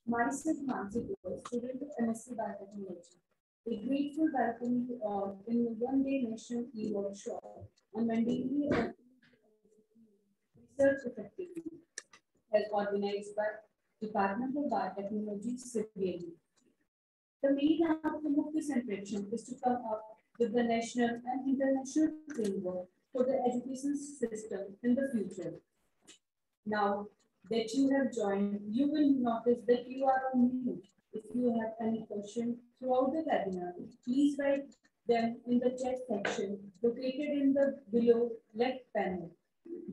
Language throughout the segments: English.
Myself, Mansi Dua, student of MSc Biotechnology. A grateful welcome you all in the one-day national e-workshop on maintaining research effectively, as organized by Department of Biotechnology, CBLU. The main outcome of this interaction is to come up with the national and international framework for the education system in the future. Now that you have joined, you will notice that you are on mute. If you have any question throughout the webinar, please write them in the chat section located in the below left panel.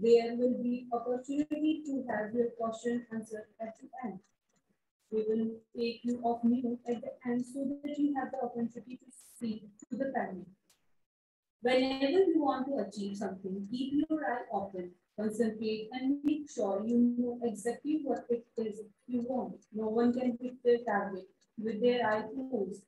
There will be opportunity to have your question answered at the end. We will take you off mute at the end so that you have the opportunity to speak to the panel. Whenever you want to achieve something, keep your eye open, concentrate, and make sure you know exactly what it is you want. No one can hit their target with their eye closed.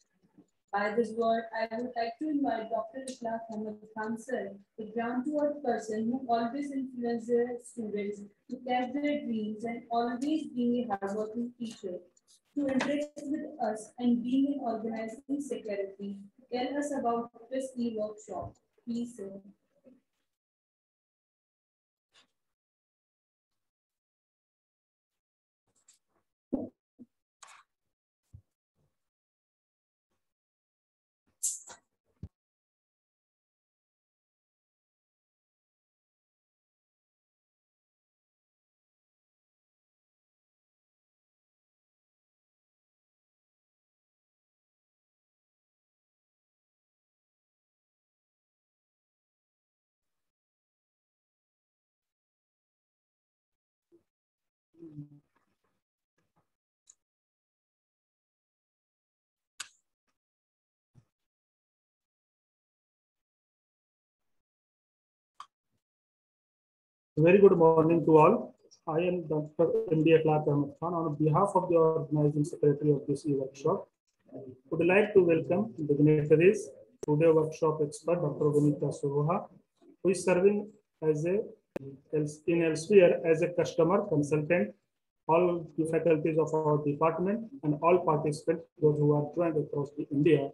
By this word, I would like to invite Dr. Ikhlaq Ahmed Khan sir, a ground-to-earth person who always influences their students to catch their dreams and always being a hardworking teacher, to interact with us and being in organizing security. Tell us about this e-workshop. Please, sir. Very good morning to all. I am Dr. M.D. Ikhlaq Ahmed Khan on behalf of the organizing secretary of this e-workshop. Would like to welcome dignitaries, today workshop expert Dr. Vinita Suroha, who is serving as in elsewhere as a customer consultant, all the faculties of our department and all participants, those who are joined across the India,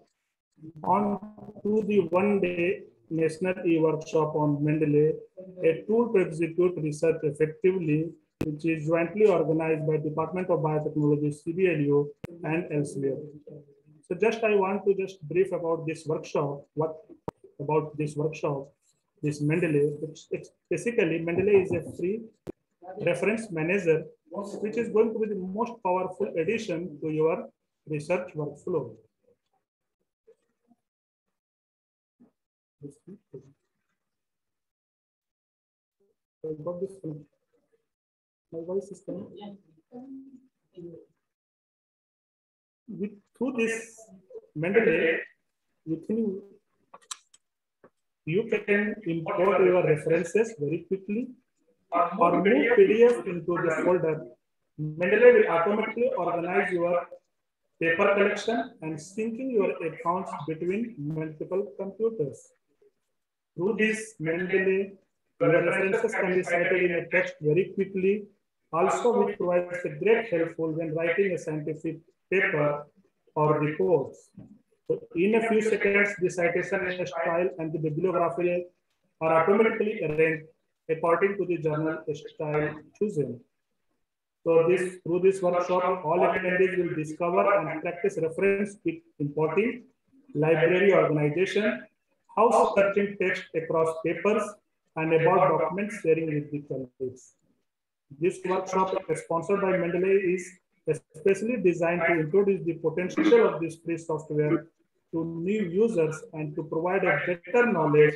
on to the one-day national e-workshop on Mendeley, a tool to execute research effectively, which is jointly organized by Department of Biotechnology, CBLU, and elsewhere. So just I want to just brief about this workshop. What about this workshop? This Mendeley, it's basically Mendeley is a free reference manager, which is going to be the most powerful addition to your research workflow. I got this one. My voice is coming. Through this Mendeley, you can import your references very quickly or move PDF into the folder. Mendeley will automatically organize your paper collection and syncing your accounts between multiple computers. Through this Mendeley, your references can be cited in a text very quickly, also which provides a great helpful when writing a scientific paper or reports. So in a few seconds, the citation style and the bibliography are automatically arranged according to the journal style chosen. So through this workshop, all attendees will discover and practice reference with importing, library organization, how searching text across papers, and about document sharing with the colleagues. This workshop, sponsored by Mendeley, is especially designed to introduce the potential of this free software to new users and to provide a better knowledge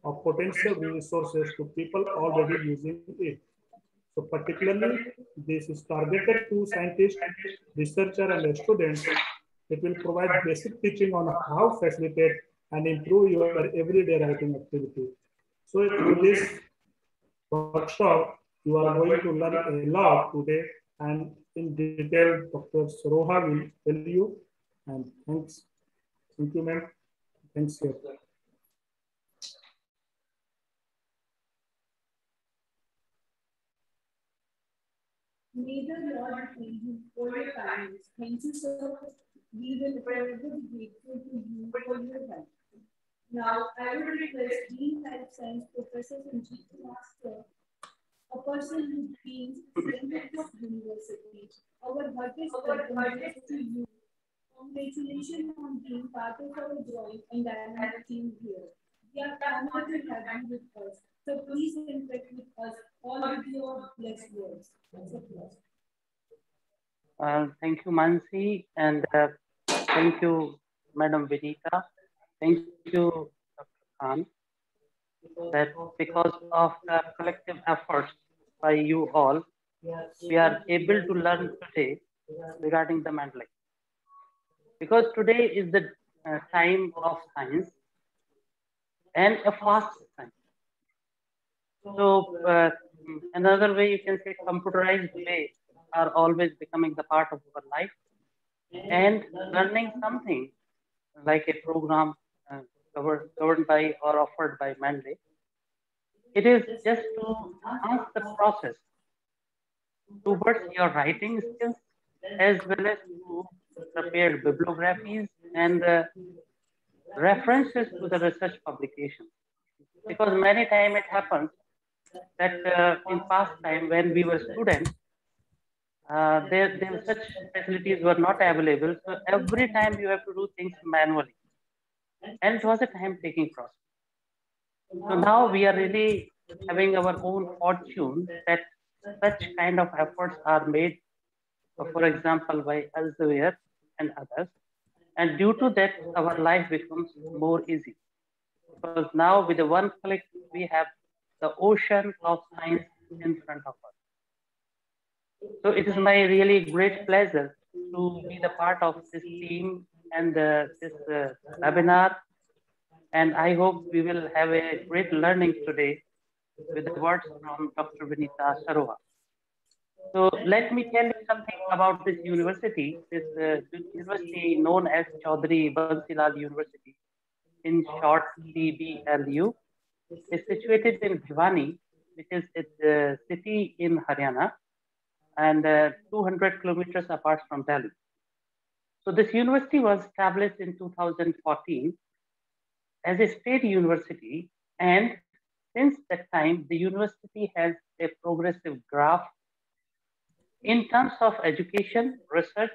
of potential resources to people already using it. So particularly, this is targeted to scientists, researchers, and students. It will provide basic teaching on how facilitate and improve your everyday writing activity. So through this workshop, you are going to learn a lot today, and in detail, Dr. Suroha will tell you. And thanks. Thank you, ma'am. Thanks, sir. May the Lord repay you for your kindness. Thank you, sir. We will forever be grateful to you for your help. Now, I would request Dean Life Science Professor Sanjeev Master, a person who being president of university. Our heartiest welcome to you. Congratulations on being part of our growing and dynamic team here. We are honored to have you with us. So please interact with us all with your blessed words. Thank you, Mansi, and thank you, Madam Vinita. Thank you, Dr. Khan, that because of the collective efforts by you all, we are able to learn today regarding the Mandalay. Because today is the time of science and a fast science. So another way you can say computerized way are always becoming the part of our life, and learning something like a program governed by or offered by Mandalay. It is just to enhance the process towards your writing skills as well as to prepare bibliographies and references to the research publications. Because many times it happens that in past time when we were students, there such facilities were not available. So every time you have to do things manually. And it was a time-taking process. So now we are really having our own fortune that such kind of efforts are made, for example, by Elsevier and others. And due to that, our life becomes more easy. Because now with the one click, we have the ocean of science in front of us. So it is my really great pleasure to be the part of this team and this webinar. And I hope we will have a great learning today with the words from Dr. Vinita Sarova. So let me tell you something about this university. This university known as Chaudhary Bansilal University, in short CBLU, is situated in Bhiwani, which is a city in Haryana, and 200 kilometers apart from Delhi. So this university was established in 2014 as a state university, and since that time, the university has a progressive graph in terms of education, research,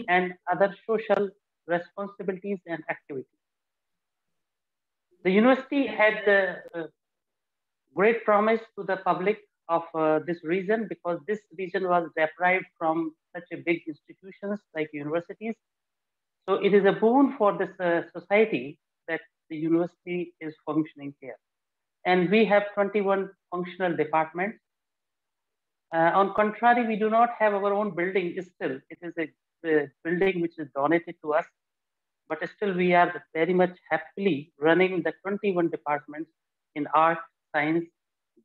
and other social responsibilities and activities. The university had great promise to the public of this region, because this region was deprived from such a big institutions like universities. So it is a boon for this society that the university is functioning here. And we have 21 functional departments. On contrary, we do not have our own building still. It is a building which is donated to us, but still we are very much happily running the 21 departments in art, science,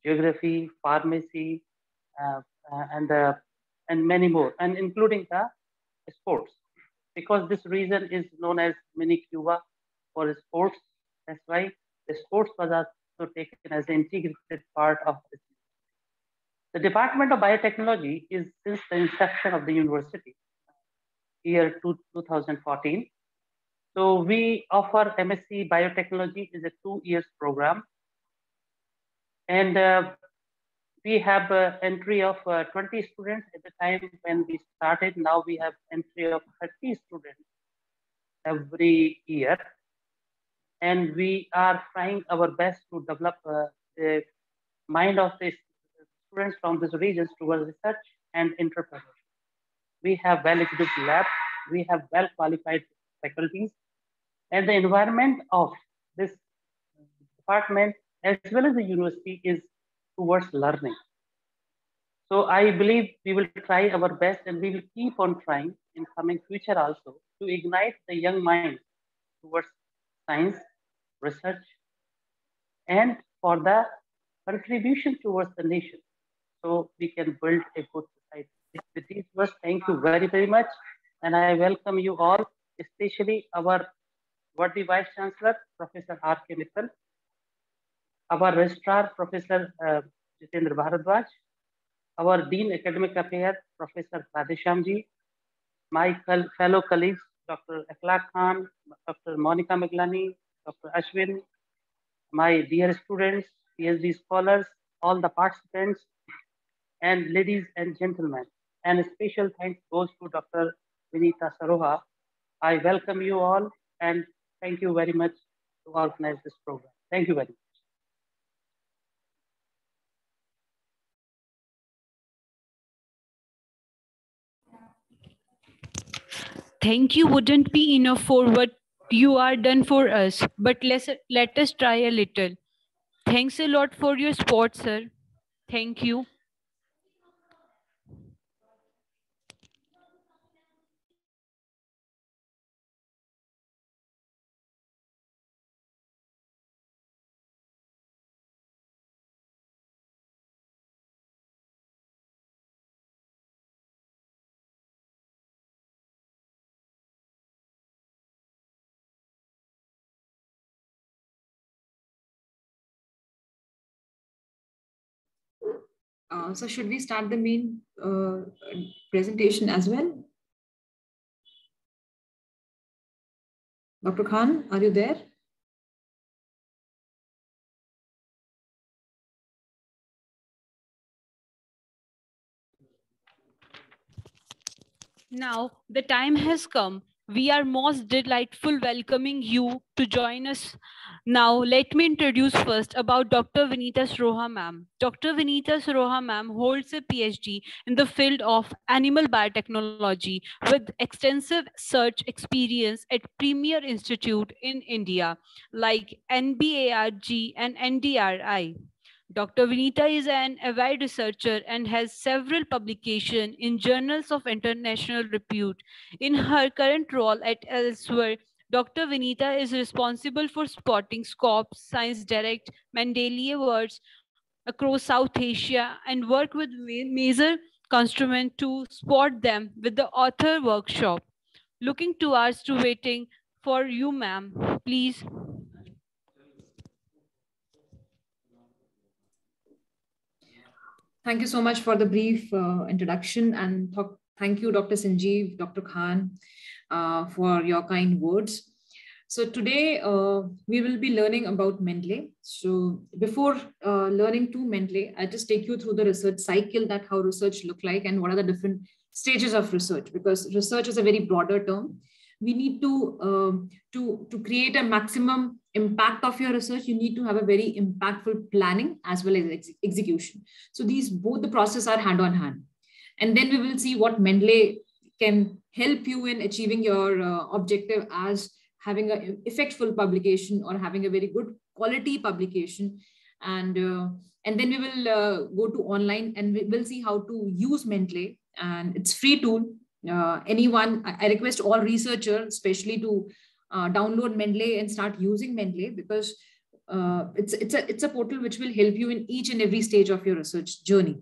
geography, pharmacy, and many more, and including the sports. Because this region is known as mini Cuba for sports. That's why the sports was also taken as an integrated part of this. The Department of Biotechnology is since the inception of the university, year 2014. So we offer MSc Biotechnology is a 2 years program. And we have entry of 20 students at the time when we started. Now we have entry of 30 students every year. And we are trying our best to develop the mind of the students from these regions towards research and entrepreneurship. We have well-equipped labs, we have well-qualified faculties, and the environment of this department as well as the university is towards learning. So I believe we will try our best, and we will keep on trying in coming future also to ignite the young mind towards science, research, and for the contribution towards the nation, so we can build a good society. With these words, thank you very, very much. And I welcome you all, especially our worthy Vice Chancellor, Professor R.K. Mittal, our Registrar, Professor Jitendra Bharadwaj, our Dean Academic Affairs, Professor Radheshyam ji, my fellow colleagues, Dr. Akhlaq Khan, Dr. Monica Miglani, Dr. Ashwin, my dear students, PhD scholars, all the participants, and ladies and gentlemen. And a special thanks goes to Dr. Vinita Saroha. I welcome you all and thank you very much to organize this program. Thank you very much. Thank you wouldn't be enough for what you are done for us, but let us try a little. Thanks a lot for your support, sir. Thank you. So should we start the main presentation as well? Dr. Khan, are you there? Now the time has come. We are most delightful welcoming you to join us. Now let me introduce first about Dr. Vinita Saroha ma'am. Dr. Vinita Saroha ma'am holds a PhD in the field of animal biotechnology with extensive research experience at premier institute in India like NBARG and NDRI. Dr. Vinita is an avid researcher and has several publications in journals of international repute. In her current role at Elsewhere, Dr. Vinita is responsible for spotting Scopes, Science Direct, Mendeley Awards across South Asia and work with major instruments to spot them with the author workshop. Looking towards to waiting for you, ma'am. Please. Thank you so much for the brief introduction, and thank you, Dr. Sanjeev, Dr. Khan, for your kind words. So today we will be learning about Mendeley. So before learning to Mendeley, I'll just take you through the research cycle, that how research look like and what are the different stages of research, because research is a very broader term. We need to create a maximum impact of your research. You need to have a very impactful planning as well as execution. So these both the process are hand on hand. And then we will see what Mendeley can help you in achieving your objective as having an effectful publication or having a very good quality publication. And then we will go to online and we will see how to use Mendeley, and it's free tool. Anyone, I request all researchers, especially to download Mendeley and start using Mendeley, because it's a portal which will help you in each and every stage of your research journey.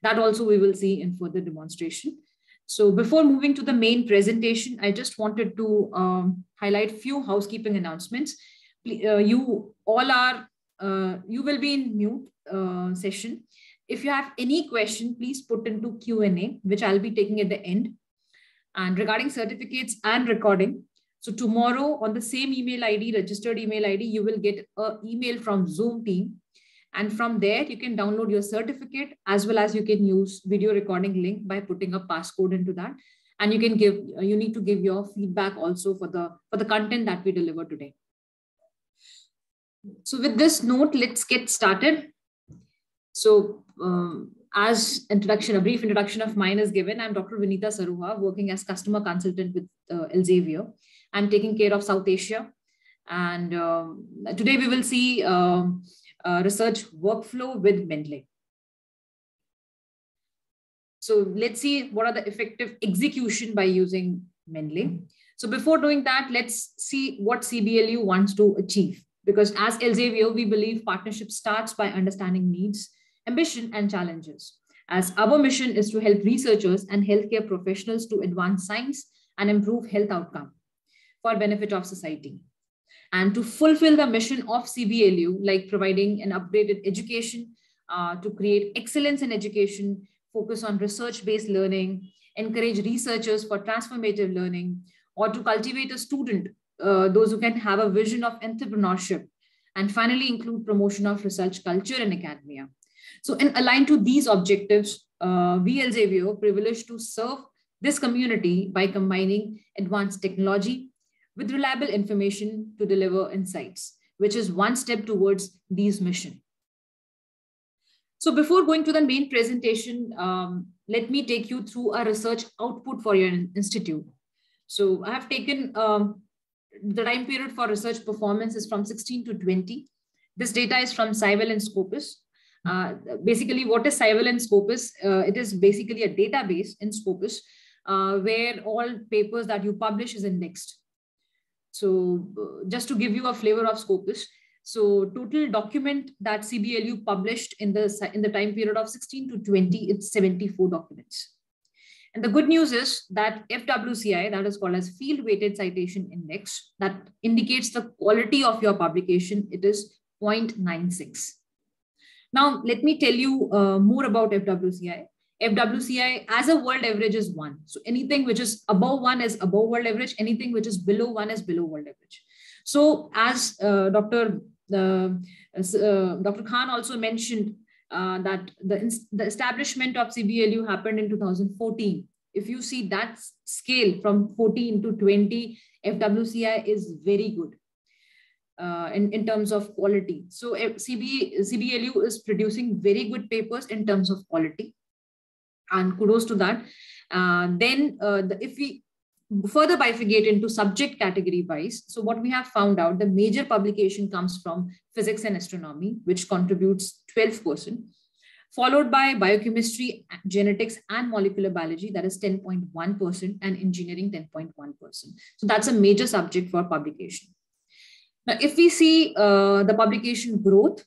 That also we will see in further demonstration. So before moving to the main presentation, I just wanted to highlight few housekeeping announcements. You all are, you will be in mute session. If you have any question, please put into Q&A, which I'll be taking at the end. And regarding certificates and recording, so tomorrow on the same email ID, registered email ID, you will get an email from Zoom team. And from there, you can download your certificate as well as you can use video recording link by putting a passcode into that. And you can you need to give your feedback also for the content that we deliver today. So with this note, let's get started. So as introduction, a brief introduction of mine is given. I'm Dr. Vinita Saroha, working as customer consultant with Elsevier. I'm taking care of South Asia. And today we will see research workflow with Mendeley. So let's see what are the effective execution by using Mendeley. So before doing that, let's see what CBLU wants to achieve. Because as Elsevier, we believe partnership starts by understanding needs, ambition, and challenges. As our mission is to help researchers and healthcare professionals to advance science and improve health outcome for benefit of society. And to fulfill the mission of CBLU, like providing an updated education, to create excellence in education focus on research-based learning, encourage researchers for transformative learning, or to cultivate a student, those who can have a vision of entrepreneurship, and finally include promotion of research culture in academia. So in aligned to these objectives, we Elsevier privileged to serve this community by combining advanced technology with reliable information to deliver insights, which is one step towards these mission. So before going to the main presentation, let me take you through a research output for your institute. So I have taken the time period for research performance is from 16 to 20. This data is from Cyvel and Scopus. Basically, what is Cyvel and Scopus? It is basically a database in Scopus where all papers that you publish is indexed. So just to give you a flavor of Scopus, so total document that CBLU published in the time period of 16 to 20, it's 74 documents. And the good news is that FWCI, that is called as Field Weighted Citation Index, that indicates the quality of your publication, it is 0.96. Now, let me tell you more about FWCI. FWCI as a world average is 1. So anything which is above 1 is above world average. Anything which is below 1 is below world average. So as Dr. Khan also mentioned that the establishment of CBLU happened in 2014. If you see that scale from 14 to 20, FWCI is very good. In terms of quality. So CBLU is producing very good papers in terms of quality, and kudos to that. If we further bifurcate into subject category wise, so what we have found out, the major publication comes from physics and astronomy, which contributes 12%, followed by biochemistry, genetics, and molecular biology, that is 10.1%, and engineering 10.1%. So that's a major subject for publication. Now, if we see the publication growth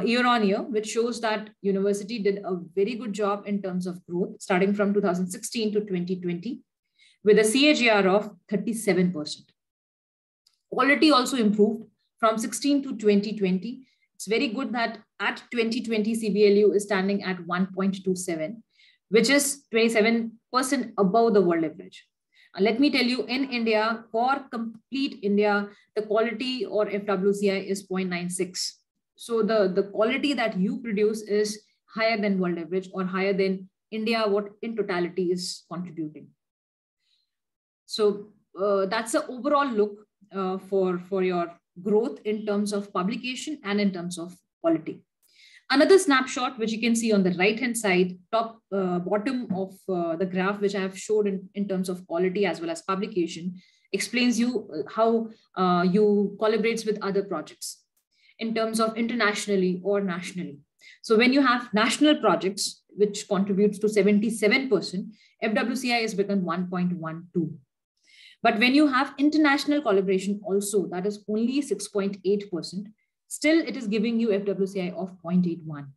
year on year, which shows that university did a very good job in terms of growth, starting from 2016 to 2020, with a CAGR of 37%. Quality also improved from 16 to 2020. It's very good that at 2020, CBLU is standing at 1.27, which is 27% above the world average. Let me tell you, in India, for complete India, the quality or FWCI is 0.96. So the quality that you produce is higher than world average or higher than India, what in totality is contributing. So that's the overall look for your growth in terms of publication and in terms of quality. Another snapshot, which you can see on the right-hand side, bottom of the graph, which I have showed in terms of quality as well as publication, explains you how you collaborates with other projects in terms of internationally or nationally. So when you have national projects, which contributes to 77%, FWCI has become 1.12. But when you have international collaboration also, that is only 6.8%. Still, it is giving you FWCI of 0.81.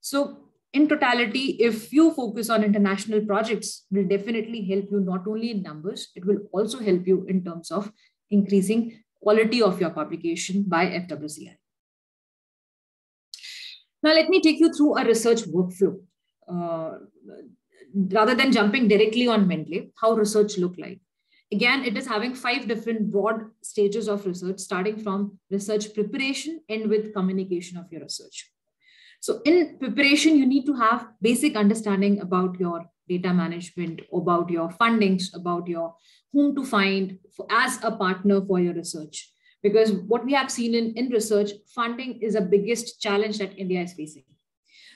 So in totality, if you focus on international projects, will definitely help you not only in numbers, it will also help you in terms of increasing quality of your publication by FWCI. Now, let me take you through a research workflow. Rather than jumping directly on Mendeley, how research look like. Again, it is having 5 different broad stages of research, starting from research preparation and with communication of your research. So in preparation, you need to have basic understanding about your data management, about your fundings, about your whom to find as a partner for your research. Because what we have seen in research, funding is the biggest challenge that India is facing.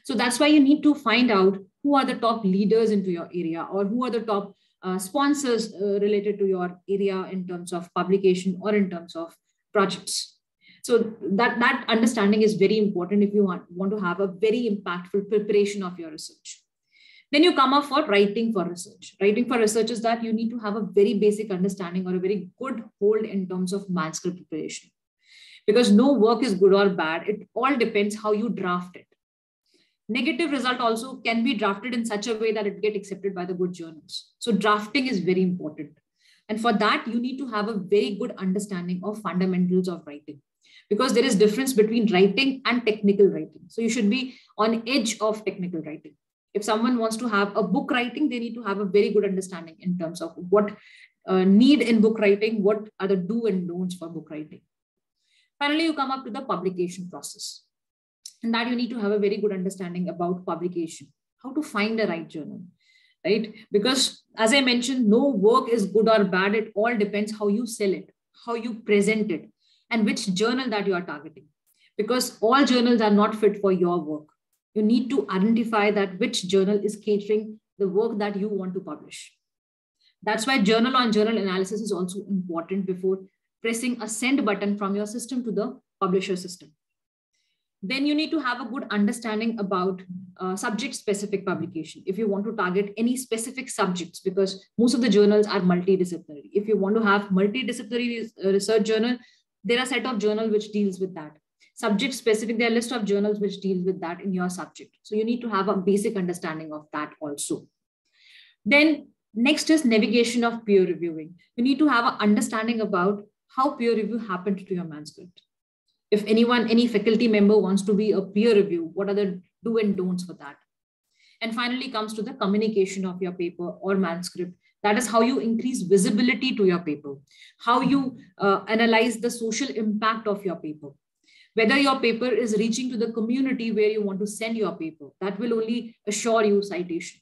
So that's why you need to find out who are the top leaders into your area, or who are the top sponsors related to your area in terms of publication or in terms of projects. So that understanding is very important if you want to have a very impactful preparation of your research. Then you come up for writing for research. Writing for research is that you need to have a very basic understanding or a very good hold in terms of manuscript preparation. Because no work is good or bad. It all depends how you draft it. Negative result also can be drafted in such a way that it gets accepted by the good journals. So drafting is very important. And for that, you need to have a very good understanding of fundamentals of writing, because there is difference between writing and technical writing. So you should be on edge of technical writing. If someone wants to have a book writing, they need to have a very good understanding in terms of what need in book writing, what are the do and don'ts for book writing. Finally, you come up to the publication process. And that you need to have a very good understanding about publication, how to find the right journal, right? Because as I mentioned, no work is good or bad. It all depends how you sell it, how you present it, and which journal that you are targeting. Because all journals are not fit for your work. You need to identify that which journal is catering the work that you want to publish. That's why journal on journal analysis is also important before pressing a send button from your system to the publisher system. Then you need to have a good understanding about subject-specific publication. If you want to target any specific subjects, because most of the journals are multidisciplinary. If you want to have multidisciplinary research journal, there are a set of journals which deals with that. Subject-specific, there are a list of journals which deal with that in your subject. So you need to have a basic understanding of that also. Then next is navigation of peer reviewing. You need to have an understanding about how peer review happened to your manuscript. If anyone, any faculty member wants to be a peer review, what are the do and don'ts for that? And finally comes to the communication of your paper or manuscript. That is how you increase visibility to your paper, how you analyze the social impact of your paper, whether your paper is reaching to the community where you want to send your paper. That will only assure you citation.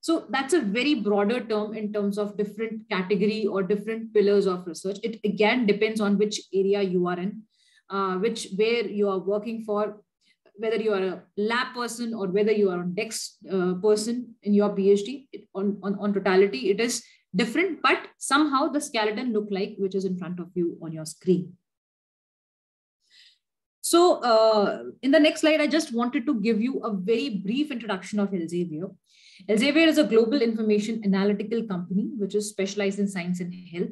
So that's a very broader term in terms of different category or different pillars of research. It again depends on which area you are in, where you are working for, whether you are a lab person or whether you are a desk person in your PhD. On totality, it is different, but somehow the skeleton look like which is in front of you on your screen. So in the next slide, I just wanted to give you a very brief introduction of Elsevier. Elsevier is a global information analytical company which is specialized in science and health.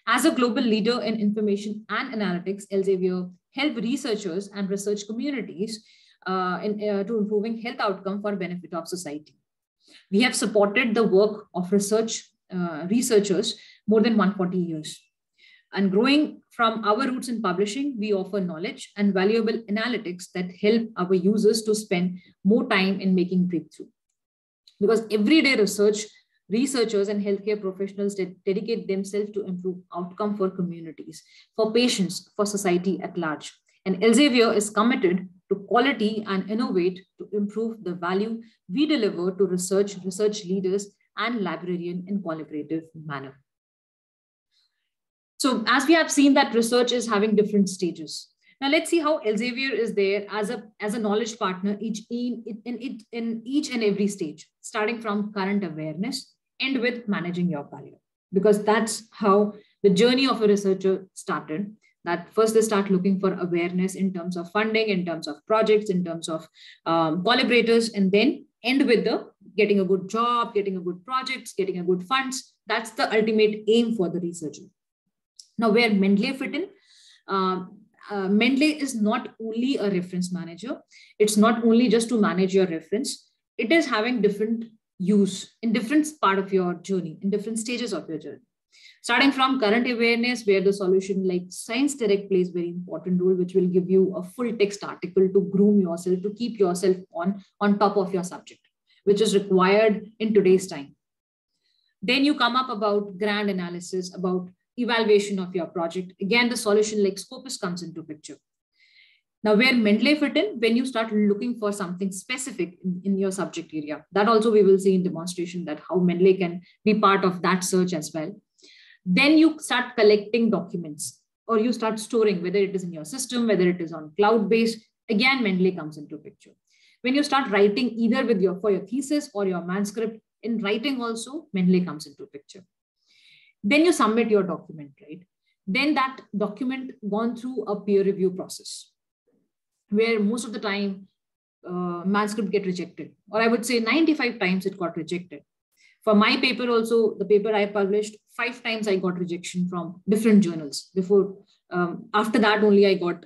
As a global leader in information and analytics, Elsevier help researchers and research communities to improving health outcome for benefit of society. We have supported the work of researchers more than 140 years. And growing from our roots in publishing, we offer knowledge and valuable analytics that help our users to spend more time in making breakthrough. Because everyday researchers and healthcare professionals dedicate themselves to improve outcome for communities, for patients, for society at large. And Elsevier is committed to quality and innovate to improve the value we deliver to research leaders and librarians in collaborative manner. So as we have seen that research is having different stages. Now let's see how Elsevier is there as a knowledge partner in each and every stage, starting from current awareness and with managing your career, because that's how the journey of a researcher started. That first they start looking for awareness in terms of funding, in terms of projects, in terms of collaborators, and then end with the getting a good job, getting a good projects, getting a good funds. That's the ultimate aim for the researcher. Now where Mendeley fit in, Mendeley is not only a reference manager. It's not only just to manage your reference. It is having different use in different part of your journey, in different stages of your journey. Starting from current awareness, where the solution like Science Direct plays very important role, which will give you a full text article to groom yourself, to keep yourself on top of your subject, which is required in today's time. Then you come up about grand analysis, about evaluation of your project. Again, the solution like Scopus comes into picture. Now where Mendeley fit in, when you start looking for something specific in your subject area, that also we will see in demonstration that how Mendeley can be part of that search as well. Then you start collecting documents or you start storing, whether it is in your system, whether it is on cloud-based, again, Mendeley comes into picture. When you start writing either for your thesis or your manuscript, in writing also, Mendeley comes into picture. Then you submit your document, right? Then that document gone through a peer review process, where most of the time manuscript get rejected, or I would say 95 times it got rejected. For my paper also, the paper I published, 5 times I got rejection from different journals before. After that only I got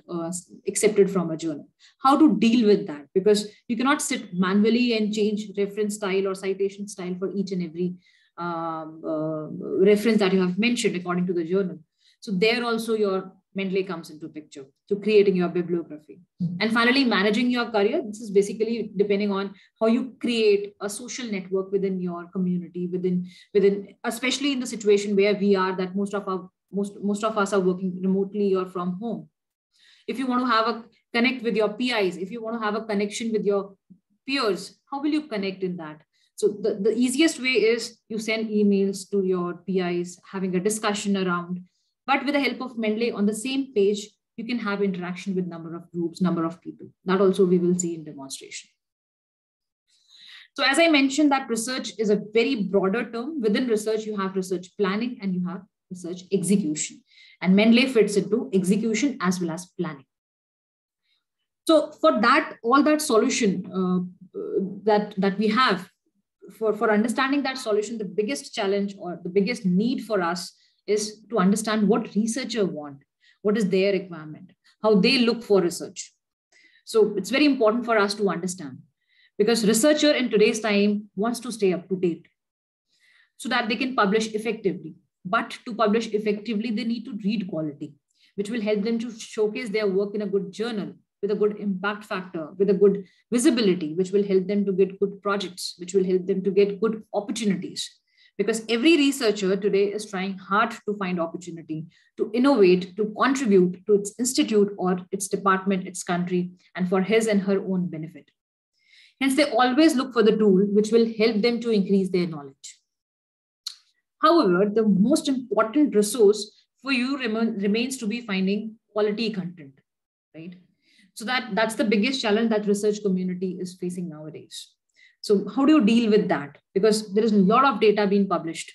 accepted from a journal. How to deal with that? Because you cannot sit manually and change reference style or citation style for each and every reference that you have mentioned according to the journal. So there also your Mendeley comes into picture to creating your bibliography. And finally, managing your career. This is basically depending on how you create a social network within your community, within especially in the situation where we are, that most of us are working remotely or from home. If you want to have a connect with your PIs, if you want to have a connection with your peers, how will you connect in that? So the easiest way is you send emails to your PIs, having a discussion around. But with the help of Mendeley on the same page, you can have interaction with number of groups, number of people. That also we will see in demonstration. So as I mentioned, that research is a very broader term. Within research, you have research planning and you have research execution. And Mendeley fits into execution as well as planning. So for that, all that solution that we have, for understanding that solution, the biggest challenge or the biggest need for us is to understand what researchers want, what is their requirement, how they look for research. So it's very important for us to understand, because researcher in today's time wants to stay up to date so that they can publish effectively. But to publish effectively, they need to read quality, which will help them to showcase their work in a good journal, with a good impact factor, with a good visibility, which will help them to get good projects, which will help them to get good opportunities. Because every researcher today is trying hard to find opportunity, to innovate, to contribute to its institute or its department, its country, and for his and her own benefit. Hence, they always look for the tool which will help them to increase their knowledge. However, the most important resource for you remains to be finding quality content, right? So that's the biggest challenge that research community is facing nowadays. So how do you deal with that? Because there is a lot of data being published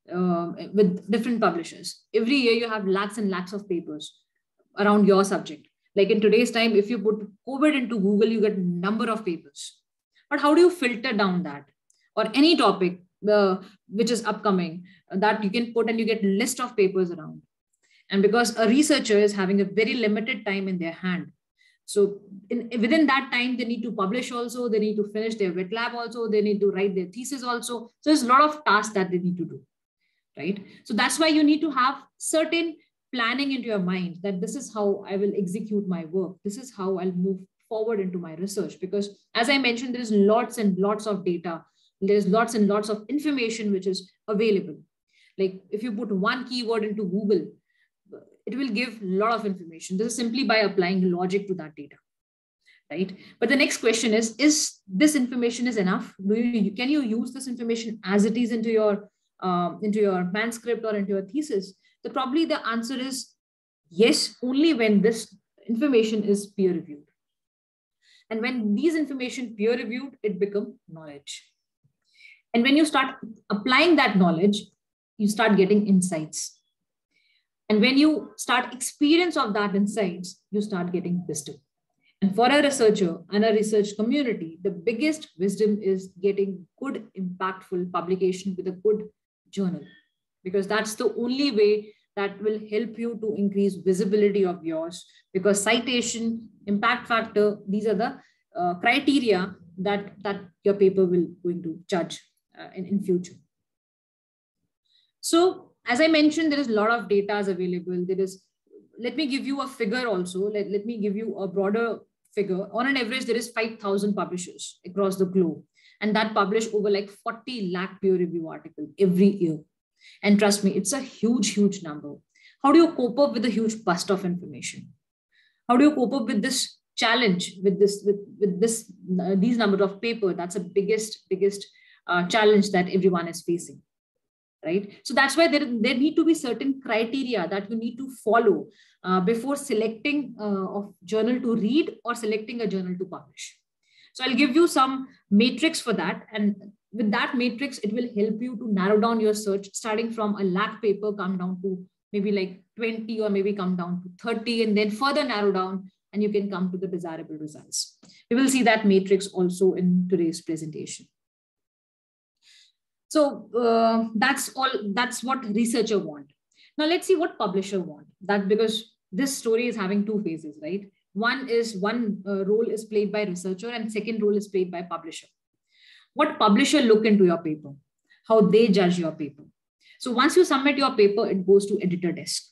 with different publishers. Every year you have lakhs and lakhs of papers around your subject. Like in today's time, if you put COVID into Google, you get a number of papers. But how do you filter down that? Or any topic which is upcoming that you can put and you get a list of papers around. And because a researcher is having a very limited time in their hand, so within that time, they need to publish also, they need to finish their wet lab also, they need to write their thesis also. So there's a lot of tasks that they need to do, right? So that's why you need to have certain planning into your mind that this is how I will execute my work. This is how I'll move forward into my research. Because as I mentioned, there's lots and lots of data. There's lots and lots of information which is available. Like if you put one keyword into Google, it will give a lot of information. This is simply by applying logic to that data, right? But the next question is this information is enough? Can you use this information as it is into your manuscript or into your thesis? Probably the answer is yes, only when this information is peer reviewed. And when these information peer reviewed, it becomes knowledge. And when you start applying that knowledge, you start getting insights. And when you start experience of that insights, you start getting wisdom. And for a researcher and a research community, the biggest wisdom is getting good, impactful publication with a good journal, because that's the only way that will help you to increase visibility of yours, because citation, impact factor, these are the criteria that your paper will going to judge in future. So as I mentioned, there is a lot of data available. Let me give you a figure also. Let me give you a broader figure. On an average, there is 5,000 publishers across the globe, and that publish over like 40 lakh peer review articles every year. And trust me, it's a huge, huge number. How do you cope up with the huge bust of information? How do you cope up with this challenge, with these number of paper? That's the biggest challenge that everyone is facing. Right? So that's why there need to be certain criteria that you need to follow before selecting a journal to read or selecting a journal to publish. So I'll give you some matrix for that. And with that matrix, it will help you to narrow down your search, starting from a lakh paper, come down to maybe like 20 or maybe come down to 30 and then further narrow down, and you can come to the desirable results. We will see that matrix also in today's presentation. So that's what researcher want. Now let's see what publisher want. That because this story is having two phases, right? One role is played by researcher and second role is played by publisher. What publisher look into your paper, how they judge your paper. So once you submit your paper, it goes to editor desk.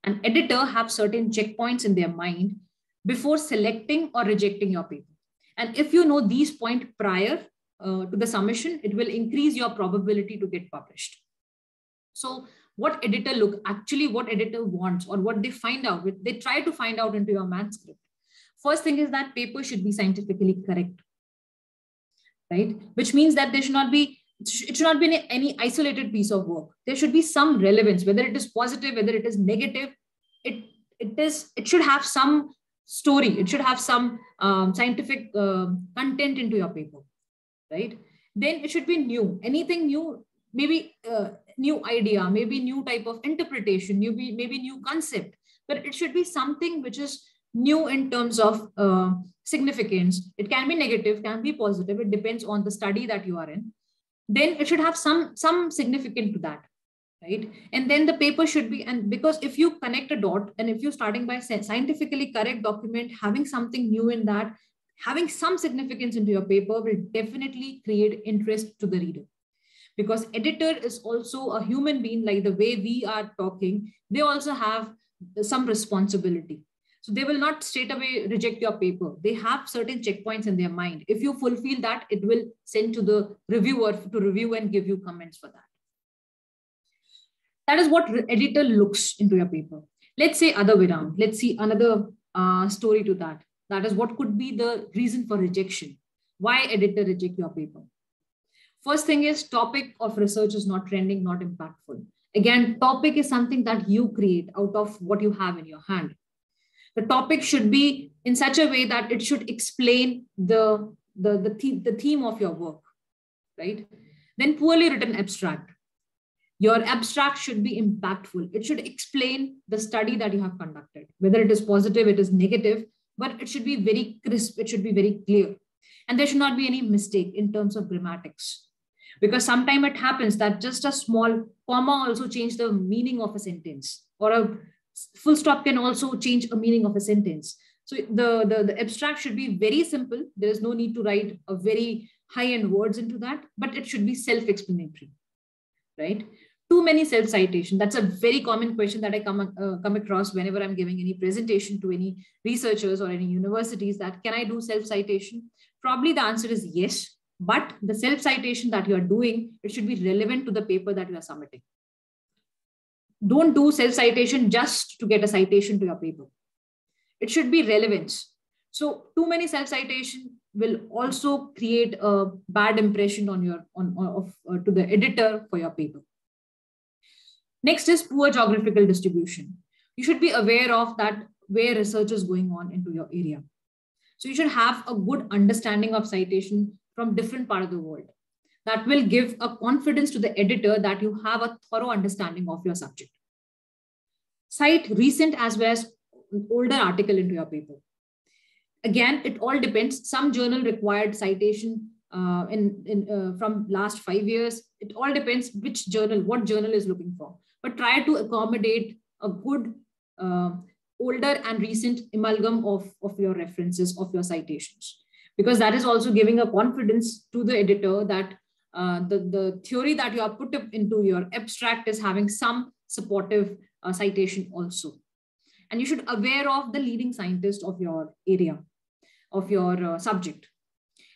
An editor have certain checkpoints in their mind before selecting or rejecting your paper. And if you know these points prior to the submission, it will increase your probability to get published. So what editor what editor wants, or what they find out, they try to find out into your manuscript. First thing is that paper should be scientifically correct, right? Which means that it should not be any isolated piece of work. There should be some relevance, whether it is positive, whether it is negative. It should have some story. It should have some scientific content into your paper, right? Then it should be new. Anything new, maybe new idea, maybe new type of interpretation, maybe new concept, but it should be something which is new in terms of significance. It can be negative, can be positive. It depends on the study that you are in. Then it should have some significance to that, right? And then the paper should be, and because if you connect a dot, and if you're starting by scientifically correct document, having something new in that, having some significance into your paper will definitely create interest to the reader. Because editor is also a human being, like the way we are talking, they also have some responsibility. So they will not straight away reject your paper. They have certain checkpoints in their mind. If you fulfill that, it will send to the reviewer to review and give you comments for that. That is what editor looks into your paper. Let's say other way around. Let's see another story to that. That is what could be the reason for rejection. Why editor reject your paper? First thing is topic of research is not trending, not impactful. Again, topic is something that you create out of what you have in your hand. The topic should be in such a way that it should explain the theme of your work, right? Then poorly written abstract. Your abstract should be impactful. It should explain the study that you have conducted, whether it is positive, it is negative, but it should be very crisp. It should be very clear. And there should not be any mistake in terms of grammatics. Because sometimes it happens that just a small comma also changes the meaning of a sentence, or a full stop can also change a meaning of a sentence. So the abstract should be very simple. There is no need to write a very high-end words into that, but it should be self-explanatory, right? Too many self-citation. That's a very common question that I come across whenever I'm giving any presentation to any researchers or any universities, that can I do self-citation? Probably the answer is yes, but the self-citation that you are doing, it should be relevant to the paper that you are submitting. Don't do self-citation just to get a citation to your paper. It should be relevance. So too many self-citation will also create a bad impression on your to the editor for your paper. Next is poor geographical distribution. You should be aware of that where research is going on into your area. So you should have a good understanding of citation from different parts of the world. That will give a confidence to the editor that you have a thorough understanding of your subject. Cite recent as well as older article into your paper. Again, it all depends. Some journal required citation from last 5 years. It all depends which journal, what journal is looking for. But try to accommodate a good older and recent amalgam of your references, of your citations. Because that is also giving a confidence to the editor that the theory that you are put up into your abstract is having some supportive citation also. And you should be aware of the leading scientist of your area, of your subject.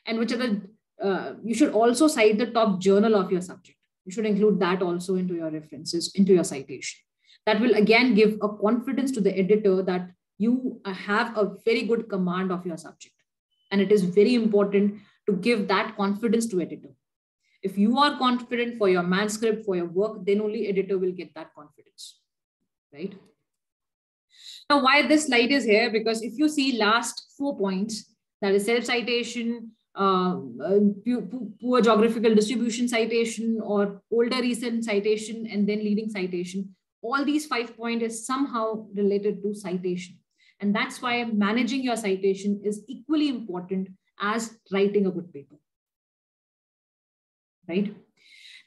And which are the, you should also cite the top journal of your subject. You should include that also into your references, into your citation. That will again give a confidence to the editor that you have a very good command of your subject. And it is very important to give that confidence to editor. If you are confident for your manuscript, for your work, then only editor will get that confidence, right? Now, why this slide is here? Because if you see last 4 points, that is self-citation, poor geographical distribution citation, or older recent citation, and then leading citation, all these 5 points is somehow related to citation. And that's why managing your citation is equally important as writing a good paper, right?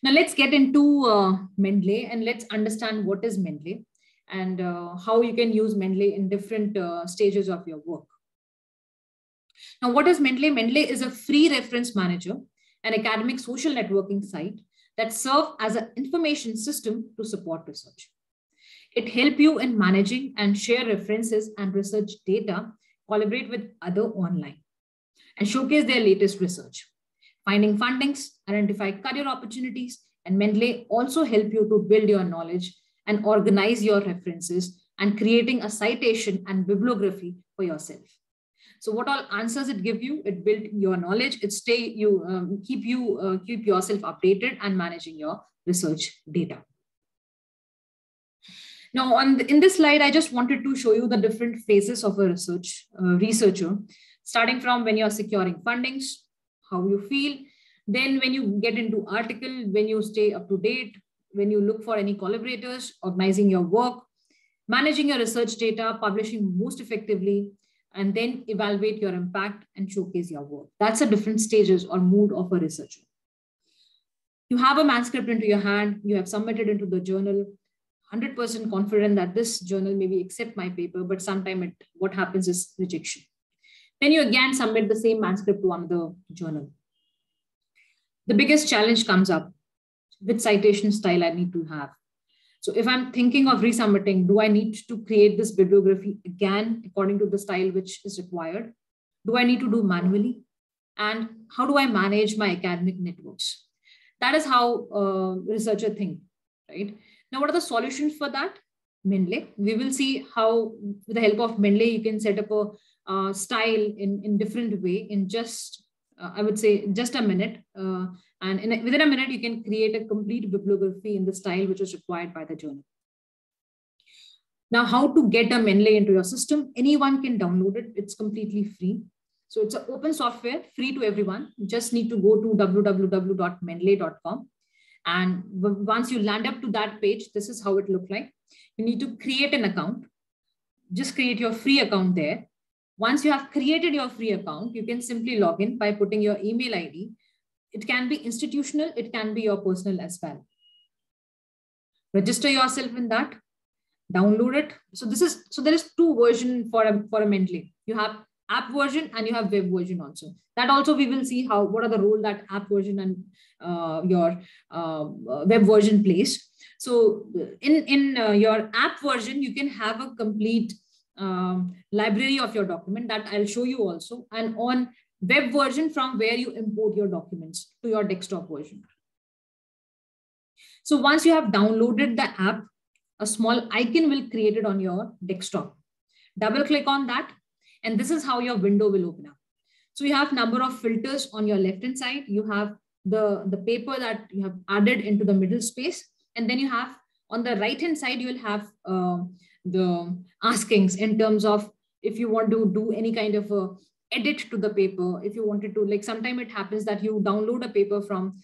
Now let's get into Mendeley, and let's understand what is Mendeley and how you can use Mendeley in different stages of your work. Now, what is Mendeley? Mendeley is a free reference manager, an academic social networking site that serves as an information system to support research. It helps you in managing and share references and research data, collaborate with other online, and showcase their latest research. Finding fundings, identify career opportunities, and Mendeley also help you to build your knowledge and organize your references and creating a citation and bibliography for yourself. So what all answers it give you? It build your knowledge. It keep yourself updated and managing your research data. Now, in this slide, I just wanted to show you the different phases of a researcher, starting from when you're securing fundings, how you feel, then when you get into article, when you stay up to date, when you look for any collaborators, organizing your work, managing your research data, publishing most effectively, and then evaluate your impact and showcase your work. That's the different stages or mood of a researcher. You have a manuscript into your hand, you have submitted into the journal, 100% confident that this journal maybe accept my paper, but sometimes what happens is rejection. Then you again submit the same manuscript to another journal. The biggest challenge comes up, which citation style I need to have. So if I'm thinking of resubmitting, do I need to create this bibliography again according to the style which is required? Do I need to do manually? And how do I manage my academic networks? That is how researchers think, right? Now, what are the solutions for that? Mendeley. We will see how, with the help of Mendeley, you can set up a style in different way in just, I would say, just a minute. Within a minute, you can create a complete bibliography in the style which is required by the journal. Now, how to get a Mendeley into your system? Anyone can download it. It's completely free. So it's an open software, free to everyone. You just need to go to www.mendeley.com. And once you land up to that page, this is how it looks like. You need to create an account. Just create your free account there. Once you have created your free account, you can simply log in by putting your email ID. It can be institutional, it can be your personal as well. Register yourself in that, download it. So there is two versions for a Mendeley. You have app version and you have web version also. That also we will see what are the role that app version and your web version plays. So in your app version, you can have a complete library of your document that I'll show you also, and on web version from where you import your documents to your desktop version. So once you have downloaded the app, a small icon will create it on your desktop. Double click on that, and this is how your window will open up. So you have number of filters on your left-hand side. You have the paper that you have added into the middle space. And then you have on the right-hand side, you will have the askings in terms of if you want to do any kind of a edit to the paper. If you wanted to, like sometimes it happens that you download a paper from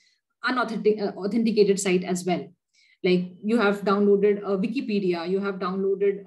authenticated site as well. Like you have downloaded a Wikipedia, you have downloaded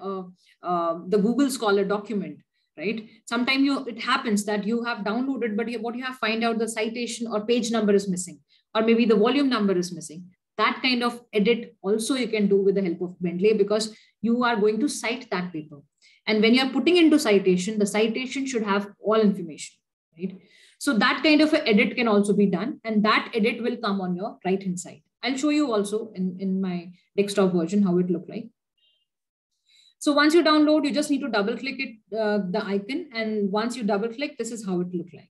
the Google Scholar document, right? Sometimes it happens that you have downloaded, but what you have find out the citation or page number is missing, or maybe the volume number is missing. That kind of edit also you can do with the help of Mendeley, because you are going to cite that paper. And when you're putting into citation, the citation should have all information, right? So that kind of an edit can also be done, and that edit will come on your right-hand side. I'll show you also in my desktop version how it look like. So once you download, you just need to double click it, the icon. And once you double click, this is how it look like.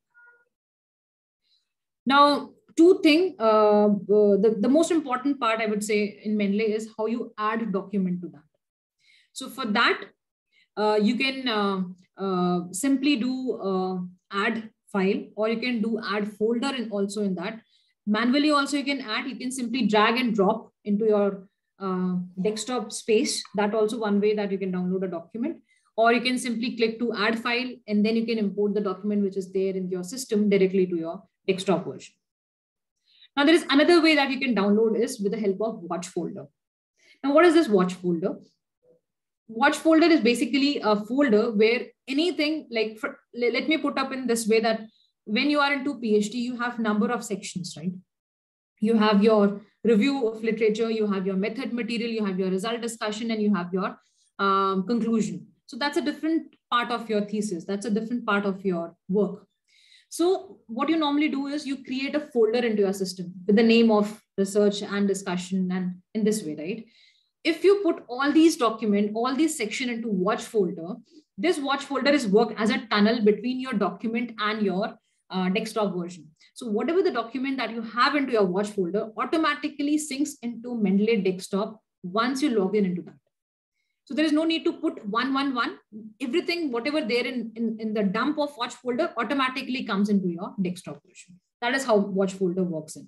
Now, two things, the most important part I would say in Mendeley is how you add document to that. So for that, you can simply do add file, or you can do add folder and also in that. Manually also you can add, you can simply drag and drop into your desktop space. That also one way that you can download a document, or you can simply click to add file, and then you can import the document which is there in your system directly to your desktop version. Now there is another way that you can download is with the help of watch folder. Now what is this watch folder? Watch folder is basically a folder where anything like, let me put up in this way that when you are into PhD, you have number of sections, right? You have your review of literature, you have your method material, you have your result discussion, and you have your conclusion. So that's a different part of your thesis. That's a different part of your work. So what you normally do is you create a folder into your system with the name of research and discussion, and in this way, right? if you put all these documents, all these section into watch folder, this watch folder is work as a tunnel between your document and your desktop version. So whatever the document that you have into your watch folder automatically syncs into Mendeley desktop once you log in into that. So there is no need to put 111. Everything, whatever there in the dump of watch folder automatically comes into your desktop version. That is how watch folder works in.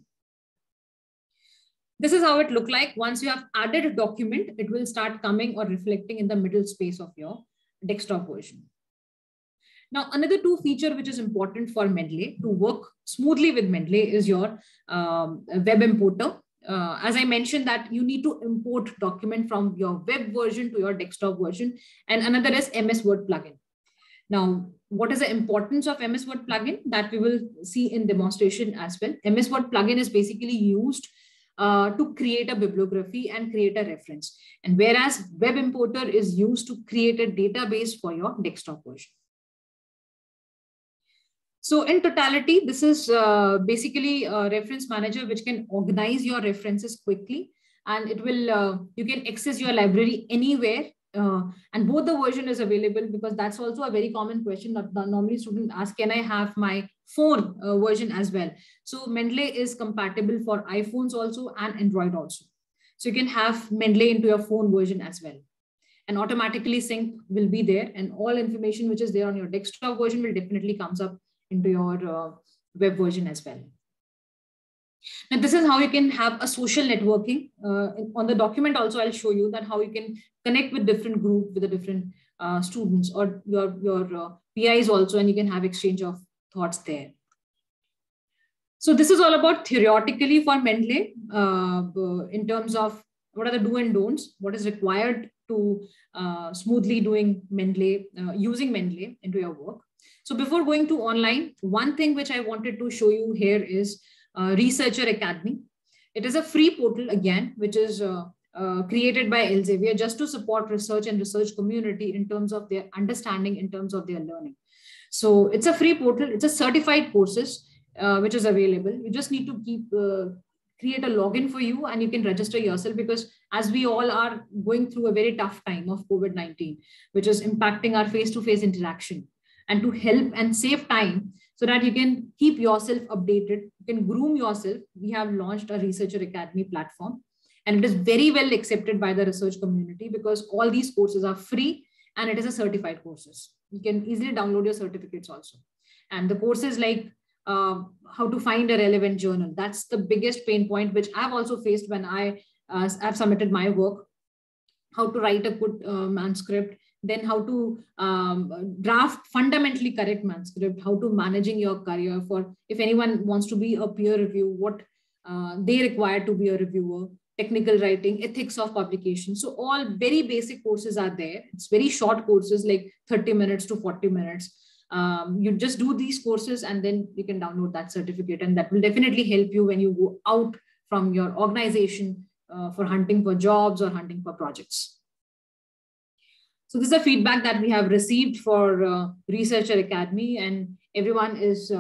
This is how it look like. Once you have added a document, it will start coming or reflecting in the middle space of your desktop version. Now, another two feature which is important for Mendeley to work smoothly with Mendeley is your web importer. As I mentioned that you need to import document from your web version to your desktop version, and another is MS Word plugin. Now, what is the importance of MS Word plugin that we will see in demonstration as well. MS Word plugin is basically used to create a bibliography and create a reference. And whereas web importer is used to create a database for your desktop version. So in totality, this is basically a reference manager which can organize your references quickly, and it will you can access your library anywhere. And both the version is available, because that's also a very common question that normally students ask, can I have my phone version as well? So Mendeley is compatible for iPhones also and Android also. So you can have Mendeley into your phone version as well. And automatically sync will be there, and all information which is there on your desktop version will definitely comes up into your web version as well. Now, this is how you can have a social networking. On the document also, I'll show you that how you can connect with different group, with the different students or your PIs also, and you can have exchange of thoughts there. So this is all about theoretically for Mendeley in terms of what are the do and don'ts, what is required to smoothly doing Mendeley, using Mendeley into your work. So before going to online, one thing which I wanted to show you here is Researcher Academy. It is a free portal again, which is created by Elsevier just to support research and research community in terms of their understanding, in terms of their learning. So it's a free portal. It's a certified courses which is available. You just need to create a login for you, and you can register yourself, because as we all are going through a very tough time of COVID-19, which is impacting our face-to-face interaction. And to help and save time so that you can keep yourself updated, you can groom yourself, we have launched a Researcher Academy platform, and it is very well accepted by the research community because all these courses are free and it is a certified courses. You can easily download your certificates also. And the courses like how to find a relevant journal, that's the biggest pain point which I've also faced when I've submitted my work. How to write a good manuscript, then how to draft fundamentally correct manuscript, how to managing your career for if anyone wants to be a peer review, what they require to be a reviewer, technical writing, ethics of publication. So all very basic courses are there. It's very short courses, like 30 minutes to 40 minutes. You just do these courses and then you can download that certificate, and that will definitely help you when you go out from your organization for hunting for jobs or hunting for projects. So this is a feedback that we have received for Researcher Academy, and everyone is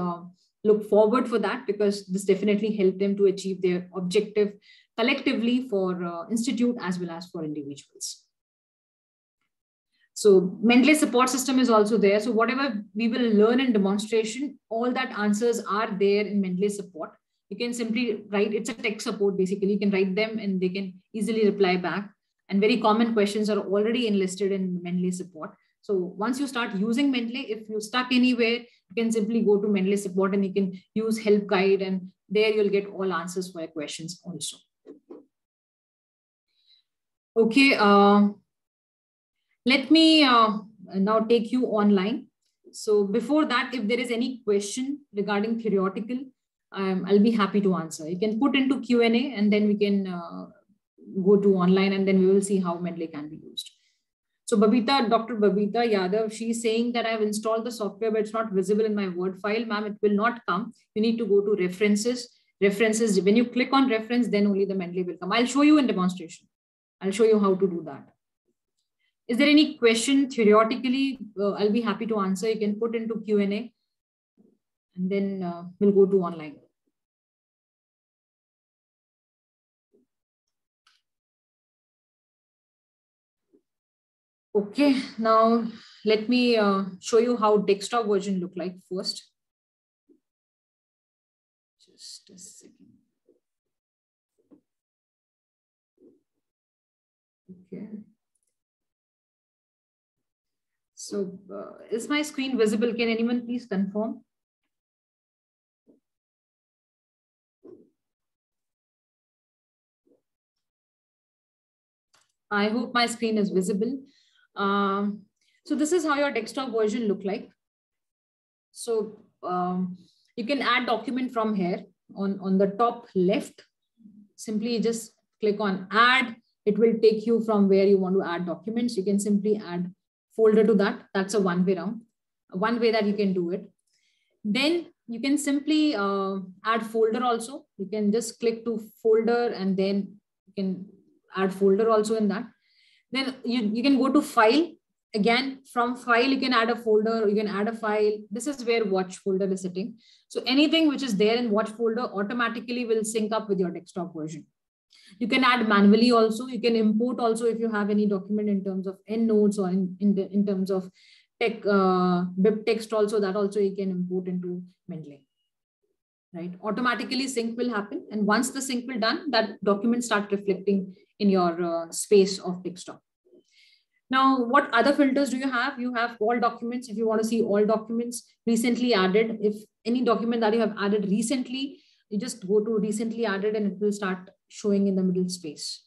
look forward for that, because this definitely helped them to achieve their objective collectively for institute as well as for individuals. So Mendeley support system is also there. So whatever we will learn in demonstration, all that answers are there in Mendeley support. You can simply write, it's a tech support basically, you can write them and they can easily reply back. And very common questions are already enlisted in Mendeley support. So once you start using Mendeley, if you're stuck anywhere, you can simply go to Mendeley support and you can use help guide, and there you'll get all answers for your questions also. Okay, let me now take you online. So before that, if there is any question regarding theoretical, I'll be happy to answer. You can put into Q&A and then we can go to online, and then we will see how Mendeley can be used. So Babita, Dr. Babita Yadav, she's saying that I've installed the software, but it's not visible in my Word file. Ma'am, it will not come. You need to go to references. References, when you click on reference, then only the Mendeley will come. I'll show you in demonstration. I'll show you how to do that. Is there any question theoretically? I'll be happy to answer. You can put into Q&A and then we'll go to online. Okay, now let me show you how desktop version look like first. Just a second. Okay. So is my screen visible? Can anyone please confirm? I hope my screen is visible. So this is how your desktop version look like. So you can add document from here on the top left. Simply just click on add. It will take you from where you want to add documents. You can simply add folder to that. That's a one way that you can do it. Then you can simply add folder also. You can just click to folder and then you can add folder also in that. Then you can go to file. Again, from file, you can add a folder, you can add a file. This is where watch folder is sitting. So anything which is there in watch folder automatically will sync up with your desktop version. You can add manually also. You can import also if you have any document in terms of EndNotes or in terms of BIP text also, that also you can import into Mendeley. Right? Automatically sync will happen. And once the sync will done, that document start reflecting in your space of desktop. Now, what other filters do you have? You have all documents. If you want to see all documents recently added, if any document that you have added recently, you just go to recently added and it will start showing in the middle space.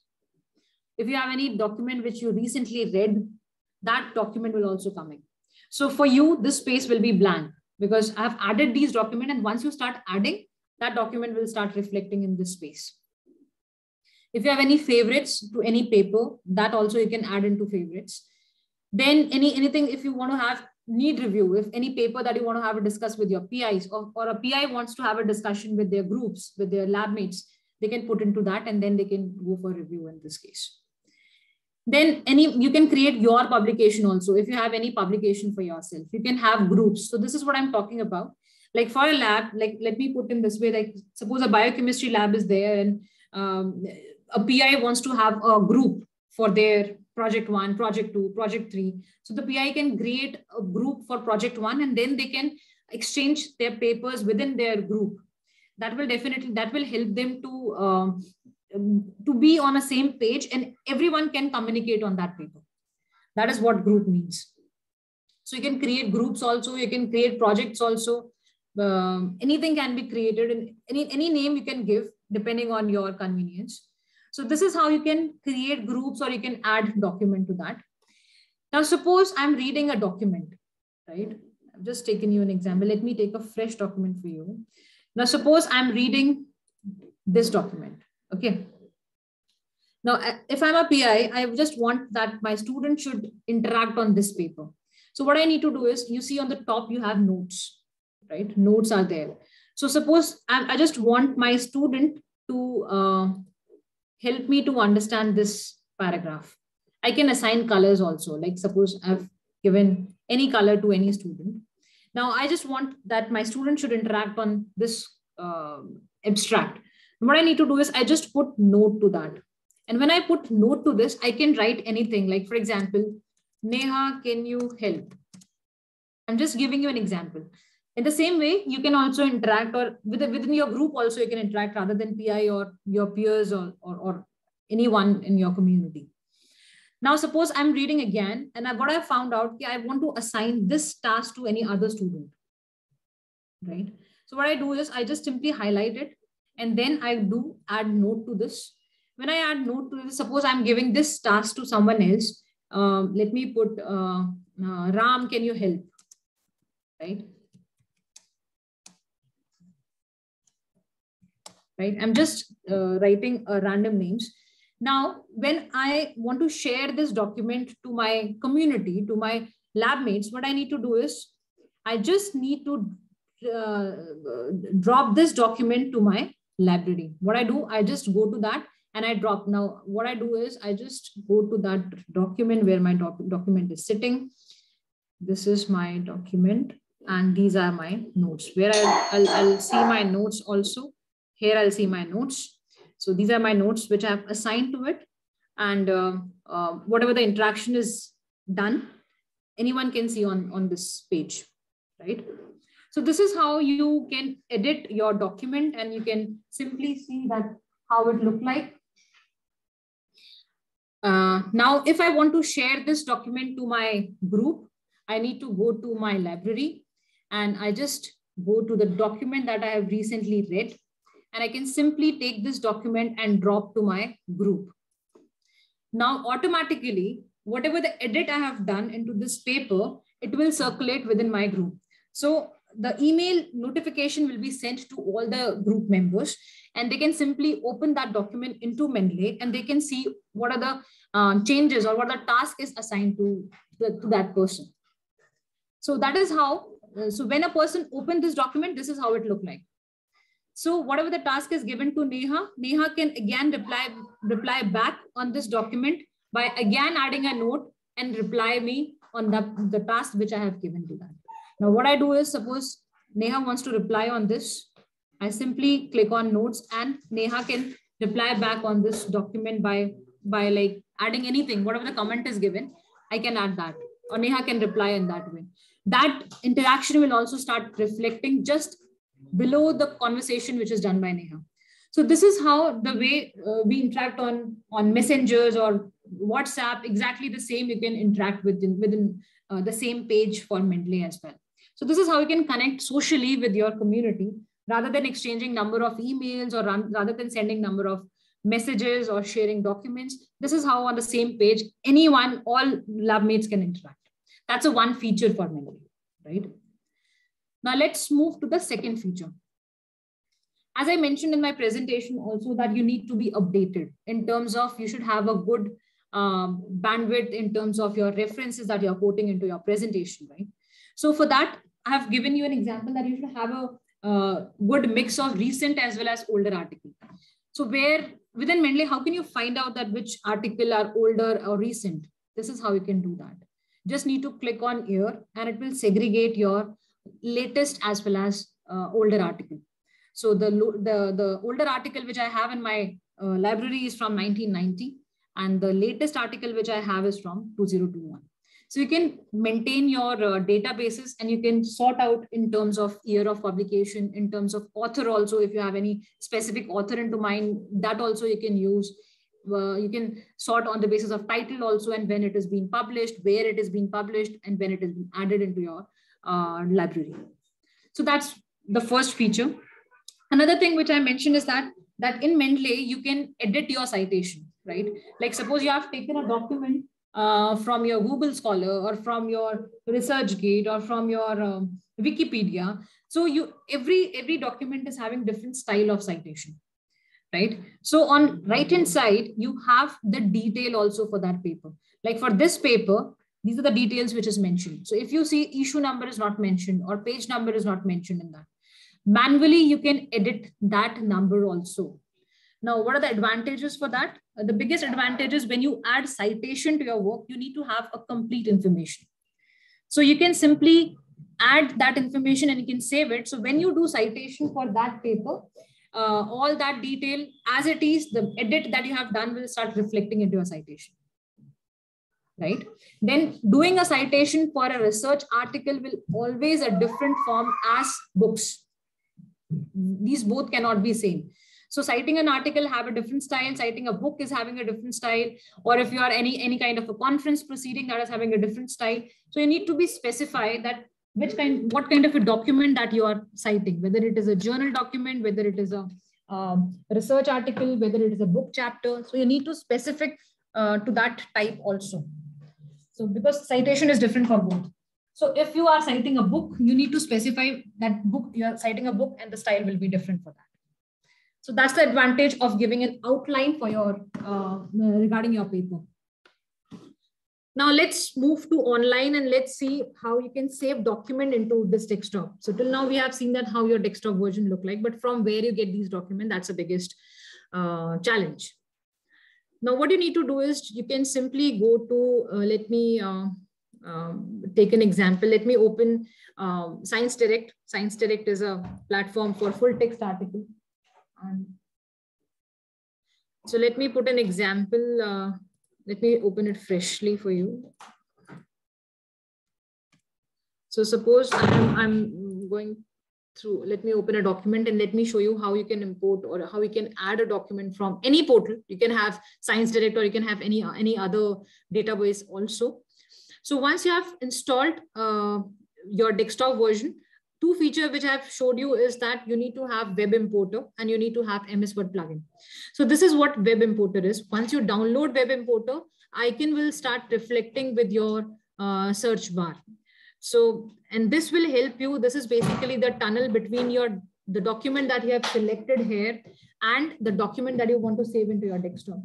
If you have any document which you recently read, that document will also come in. So for you, this space will be blank because I have added these documents, and once you start adding, that document will start reflecting in this space. If you have any favorites to any paper, that also you can add into favorites. Then anything, if you want to have need review, if any paper that you want to have a discuss with your PIs, or a PI wants to have a discussion with their groups, with their lab mates, they can put into that and then they can go for review in this case. Then you can create your publication also. If you have any publication for yourself, you can have groups. So this is what I'm talking about. Like for a lab, like let me put in this way, like suppose a biochemistry lab is there and a PI wants to have a group for their project 1, project 2, project 3. So the PI can create a group for project 1 and then they can exchange their papers within their group. That will help them to be on a same page and everyone can communicate on that paper. That is what group means. So you can create groups also, you can create projects also. Anything can be created and any name you can give depending on your convenience. So this is how you can create groups or you can add document to that. Now, suppose I'm reading a document, right? I've just taken you an example. Let me take a fresh document for you. Now, suppose I'm reading this document, okay? Now, if I'm a PI, I just want that my student should interact on this paper. So what I need to do is, you see on the top, you have notes, right? Notes are there. So suppose I just want my student to help me to understand this paragraph. I can assign colors also. Like suppose I've given any color to any student. Now I just want that my student should interact on this abstract. What I need to do is I just put note to that. And when I put note to this, I can write anything. Like for example, Neha, can you help? I'm just giving you an example. In the same way, you can also interact, or within your group also you can interact rather than PI or your peers or anyone in your community. Now, suppose I'm reading again and what I found out, I want to assign this task to any other student, right? So what I do is I just simply highlight it and then I do add note to this. When I add note to this, suppose I'm giving this task to someone else. Let me put Ram, can you help, right? Right? I'm just writing random names. Now, when I want to share this document to my community, to my lab mates, what I need to do is I just need to drop this document to my library. What I do, I just go to that and I drop. Now, what I do is I just go to that document where my document is sitting. This is my document and these are my notes where I'll see my notes also. Here I'll see my notes. So these are my notes which I have assigned to it. And whatever the interaction is done. Anyone can see on this page, right? So this is how you can edit your document, and you can simply see that how it look like. Now, if I want to share this document to my group, I need to go to my library, and I just go to the document that I have recently read, and I can simply take this document and drop to my group. Now, automatically, whatever the edit I have done into this paper, it will circulate within my group. So the email notification will be sent to all the group members, and they can simply open that document into Mendeley, and they can see what are the changes or what the task is assigned to that person. So that is how, so when a person opens this document, this is how it look like. So whatever the task is given to Neha, Neha can again reply back on this document by again adding a note and reply me on the task which I have given to that. Now what I do is, suppose Neha wants to reply on this, I simply click on notes, and Neha can reply back on this document by like adding anything, whatever the comment is given, I can add that, or Neha can reply in that way. That interaction will also start reflecting just below the conversation which is done by Neha. So this is how the way we interact on messengers or WhatsApp, exactly the same you can interact within the same page for Mendeley as well. So this is how you can connect socially with your community rather than exchanging number of emails, or rather than sending number of messages or sharing documents. This is how on the same page, anyone, all lab mates can interact. That's a one feature for Mendeley, right? Now let's move to the second feature. As I mentioned in my presentation also, that you need to be updated in terms of, you should have a good bandwidth in terms of your references that you're quoting into your presentation, right? So for that, I have given you an example that you should have a good mix of recent as well as older article. So where within Mendeley, how can you find out that which article are older or recent? This is how you can do that. Just need to click on here, and it will segregate your latest as well as older article. So the older article which I have in my library is from 1990, and the latest article which I have is from 2021. So you can maintain your databases, and you can sort out in terms of year of publication, in terms of author also. If you have any specific author into mind, that also you can use. You can sort on the basis of title also, and when it is being published, where it is being published, and when it is being added into your library. So that's the first feature. Another thing which I mentioned is that in Mendeley, you can edit your citation, right? Like suppose you have taken a document from your Google Scholar, or from your ResearchGate, or from your Wikipedia. So every document is having different style of citation, right? So on right-hand side, you have the detail also for that paper. Like for this paper, these are the details which is mentioned. So if you see issue number is not mentioned, or page number is not mentioned in that, manually you can edit that number also. Now, what are the advantages for that? The biggest advantage is when you add citation to your work, you need to have a complete information. So you can simply add that information and you can save it. So when you do citation for that paper, all that detail as it is, the edit that you have done will start reflecting into your citation, right? Then doing a citation for a research article will always a different form as books. These both cannot be same. So citing an article have a different style, citing a book is having a different style, or if you are any kind of a conference proceeding, that is having a different style. So you need to be specified that what kind of a document that you are citing, whether it is a journal document, whether it is a research article, whether it is a book chapter. So you need to specific to that type also. So because citation is different for both. So if you are citing a book, you need to specify that book, you are citing a book, and the style will be different for that. So that's the advantage of giving an outline for your regarding your paper. Now let's move to online, and let's see how you can save document into this desktop. So till now we have seen that how your desktop version look like, but from where you get these documents, that's the biggest challenge. Now what you need to do is you can simply go to, let me take an example. Let me open Science Direct. Science Direct is a platform for full text article. So let me put an example. Let me open it freshly for you. So suppose I'm going through, let me open a document and let me show you how you can import or how you can add a document from any portal. You can have Science Direct or you can have any other database also. So once you have installed your desktop version, two features which I've showed you is that you need to have Web Importer and you need to have MS Word plugin. So this is what Web Importer is. Once you download Web Importer, icon will start reflecting with your search bar. So, and this will help you. This is basically the tunnel between the document that you have selected here and the document that you want to save into your desktop.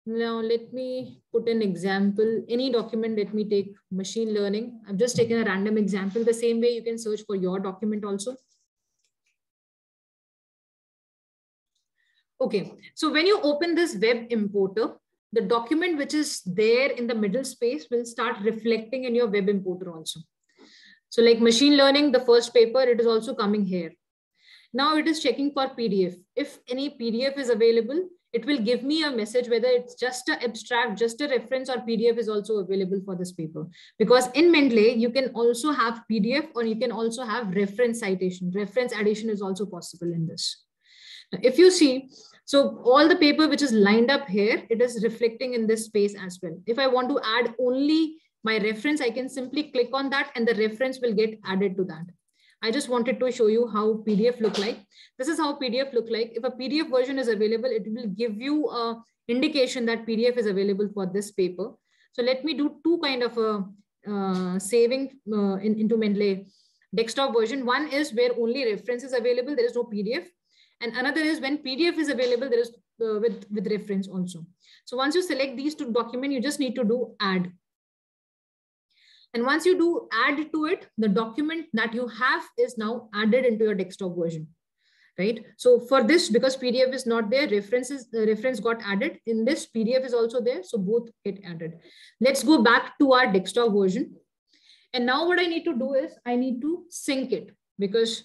Now, let me put an example. Any document, let me take machine learning. I've just taken a random example. The same way you can search for your document also. Okay, so when you open this Web Importer, the document which is there in the middle space will start reflecting in your Web Importer also. So like machine learning, the first paper, it is also coming here. Now it is checking for PDF. If any PDF is available, it will give me a message whether it's just an abstract, just a reference, or PDF is also available for this paper. Because in Mendeley, you can also have PDF or you can also have reference citation. Reference addition is also possible in this. Now, if you see, so all the paper which is lined up here, it is reflecting in this space as well. If I want to add only my reference, I can simply click on that and the reference will get added to that. I just wanted to show you how PDF look like. This is how PDF look like. If a PDF version is available, it will give you a indication that PDF is available for this paper. So let me do two kind of saving into Mendeley desktop version. One is where only reference is available. There is no PDF. And another is when PDF is available, there is with reference also. So once you select these two documents, you just need to do add. And once you do add to it, the document that you have is now added into your desktop version, right? So for this, because PDF is not there, the reference got added. In this, PDF is also there, so both get added. Let's go back to our desktop version. And now what I need to do is I need to sync it, because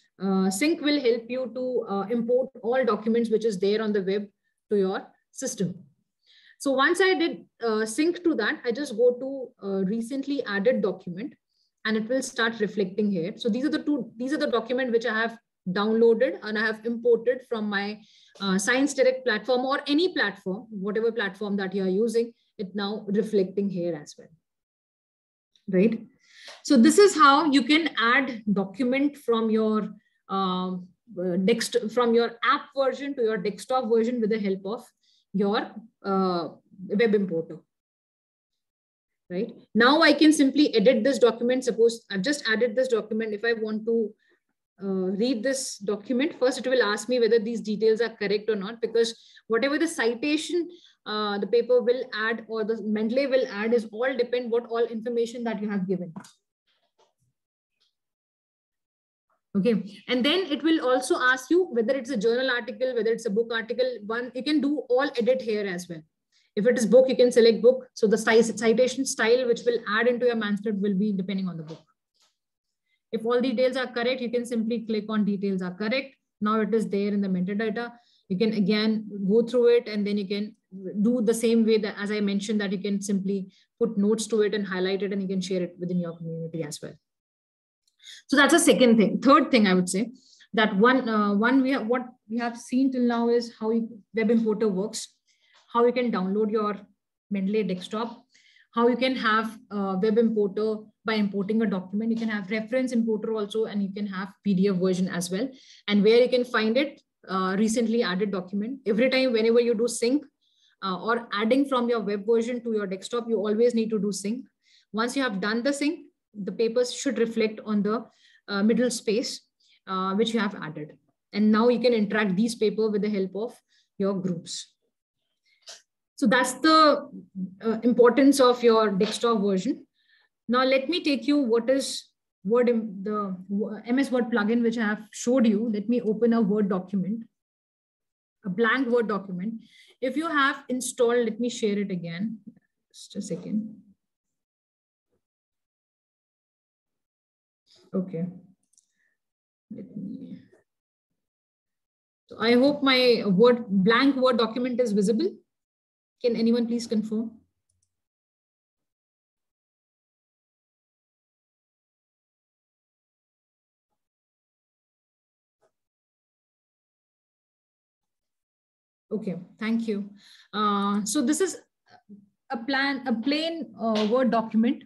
sync will help you to import all documents which is there on the web to your system. So once I did sync to that, I just go to recently added document and it will start reflecting here. So these are the documents which I have downloaded and I have imported from my Science Direct platform or any platform, whatever platform that you are using, it now reflecting here as well, right? So this is how you can add document from your from your app version to your desktop version with the help of your Web Importer. Right now, I can simply edit this document. Suppose I've just added this document. If I want to read this document, first it will ask me whether these details are correct or not, because whatever the citation the paper will add or the Mendeley will add is all depend what all information that you have given. Okay, and then it will also ask you whether it's a journal article, whether it's a book article. You can do all edit here as well. If it is book, you can select book. So the citation style which will add into your manuscript will be depending on the book. If all details are correct, you can simply click on details are correct. Now it is there in the metadata. You can again go through it and then you can do the same way that, as I mentioned, that you can simply put notes to it and highlight it and you can share it within your community as well. So that's the second thing. Third thing I would say that what we have seen till now is how Web Importer works, how you can download your Mendeley desktop, how you can have Web Importer by importing a document. You can have reference importer also, and you can have PDF version as well. And where you can find it, recently added document. Every time whenever you do sync or adding from your web version to your desktop, you always need to do sync. Once you have done the sync, the papers should reflect on the middle space which you have added. And now you can interact these papers with the help of your groups. So that's the importance of your desktop version. Now let me take you what is the MS Word plugin which I have showed you. Let me open a Word document, a blank Word document. If you have installed, let me share it again. Just a second. Okay. So I hope my blank Word document is visible. Can anyone please confirm? Okay, thank you. So this is a plain Word document.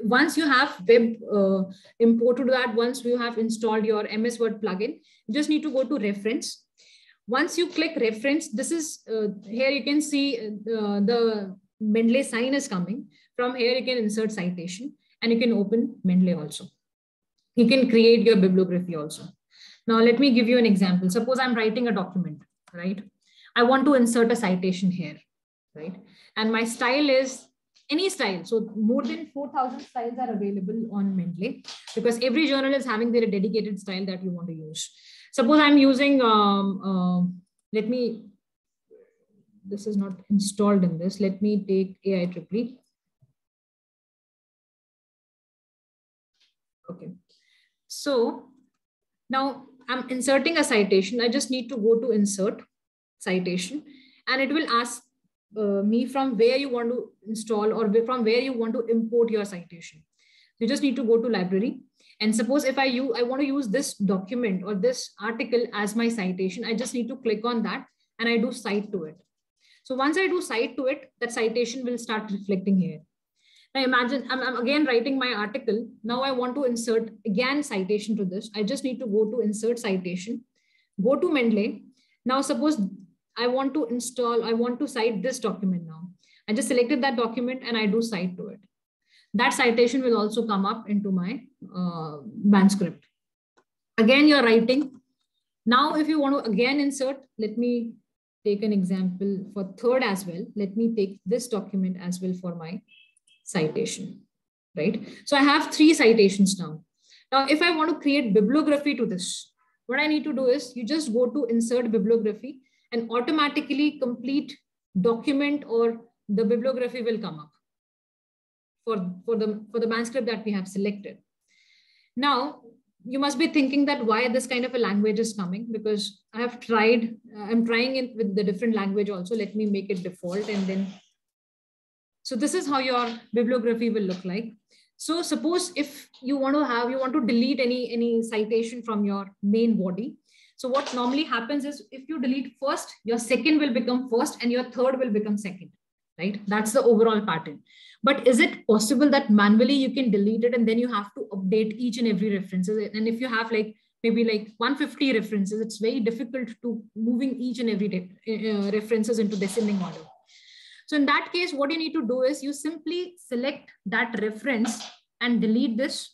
Once you have web imported that, once you have installed your MS Word plugin, you just need to go to reference. Once you click reference, this is here you can see the Mendeley sign is coming. From here you can insert citation and you can open Mendeley also. You can create your bibliography also. Now let me give you an example. Suppose I'm writing a document, right? I want to insert a citation here, right? And my style is any style. So more than 4,000 styles are available on Mendeley because every journal is having their dedicated style that you want to use. Suppose I'm using, this is not installed in this. Let me take AIEEE. Okay. So now I'm inserting a citation. I just need to go to insert citation and it will ask me from where you want to install or from where you want to import your citation. You just need to go to library. And suppose if I want to use this document or this article as my citation, I just need to click on that and I do cite to it. So once I do cite to it, that citation will start reflecting here. Now imagine I'm again writing my article. Now I want to insert again citation to this. I just need to go to insert citation, go to Mendeley. Now suppose I want to cite this document now. I just selected that document and I do cite to it. That citation will also come up into my manuscript. Again, you're writing. Now, if you want to again insert, let me take an example for third as well. Let me take this document as well for my citation, right? So I have 3 citations now. Now, if I want to create bibliography to this, what I need to do is you just go to insert bibliography and automatically complete document or the bibliography will come up for the manuscript that we have selected. Now, you must be thinking that why this kind of a language is coming, because I have tried, I'm trying it with the different language also. Let me make it default and then, so this is how your bibliography will look like. So suppose if you want to delete any citation from your main body. So what normally happens is if you delete first, your second will become first and your third will become second, right? That's the overall pattern. But is it possible that manually you can delete it and then you have to update each and every references? And if you have maybe 150 references, it's very difficult to moving each and every references into descending order. So in that case, what you need to do is you simply select that reference and delete this.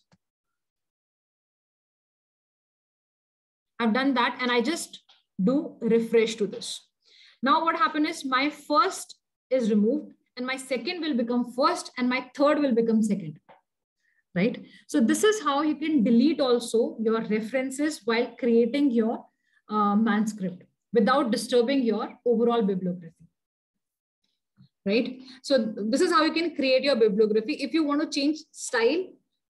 I've done that and I just do refresh to this. Now what happened is my first is removed and my second will become first and my third will become second, right? So this is how you can delete also your references while creating your manuscript without disturbing your overall bibliography, right? So this is how you can create your bibliography. If you want to change style,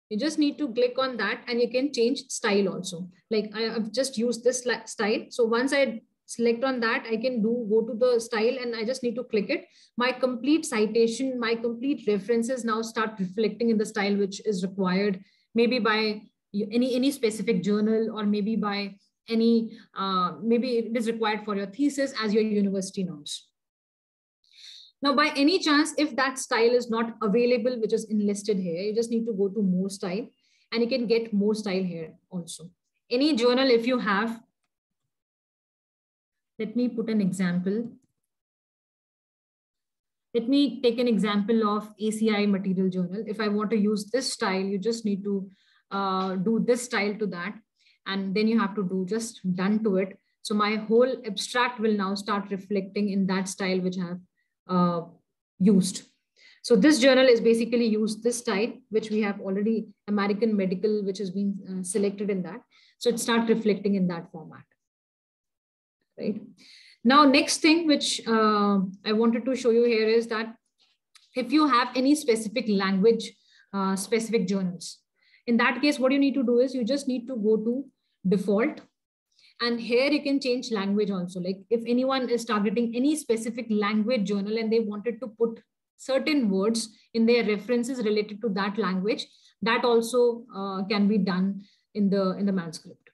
you just need to click on that and you can change style also. Like I have just used this style. So once I select on that, I can go to the style and I just need to click it. My complete citation, my complete references now start reflecting in the style which is required, maybe by any specific journal or maybe by any, maybe it is required for your thesis as your university norms. Now, by any chance, if that style is not available, which is enlisted here, you just need to go to more style and you can get more style here also. Any journal, if you have, let me put an example. Let me take an example of ACI Material Journal. If I want to use this style, you just need to do this style to that. And then you have to do just done to it. So my whole abstract will now start reflecting in that style which I have used. So this journal is basically used this style, which we have already American Medical, which has been selected in that. So it starts reflecting in that format. Right. Now, next thing which I wanted to show you here is that if you have any specific language, specific journals, in that case, what you need to do is you just need to go to default. And here you can change language also. Like if anyone is targeting any specific language journal and they wanted to put certain words in their references related to that language, that also can be done in the manuscript.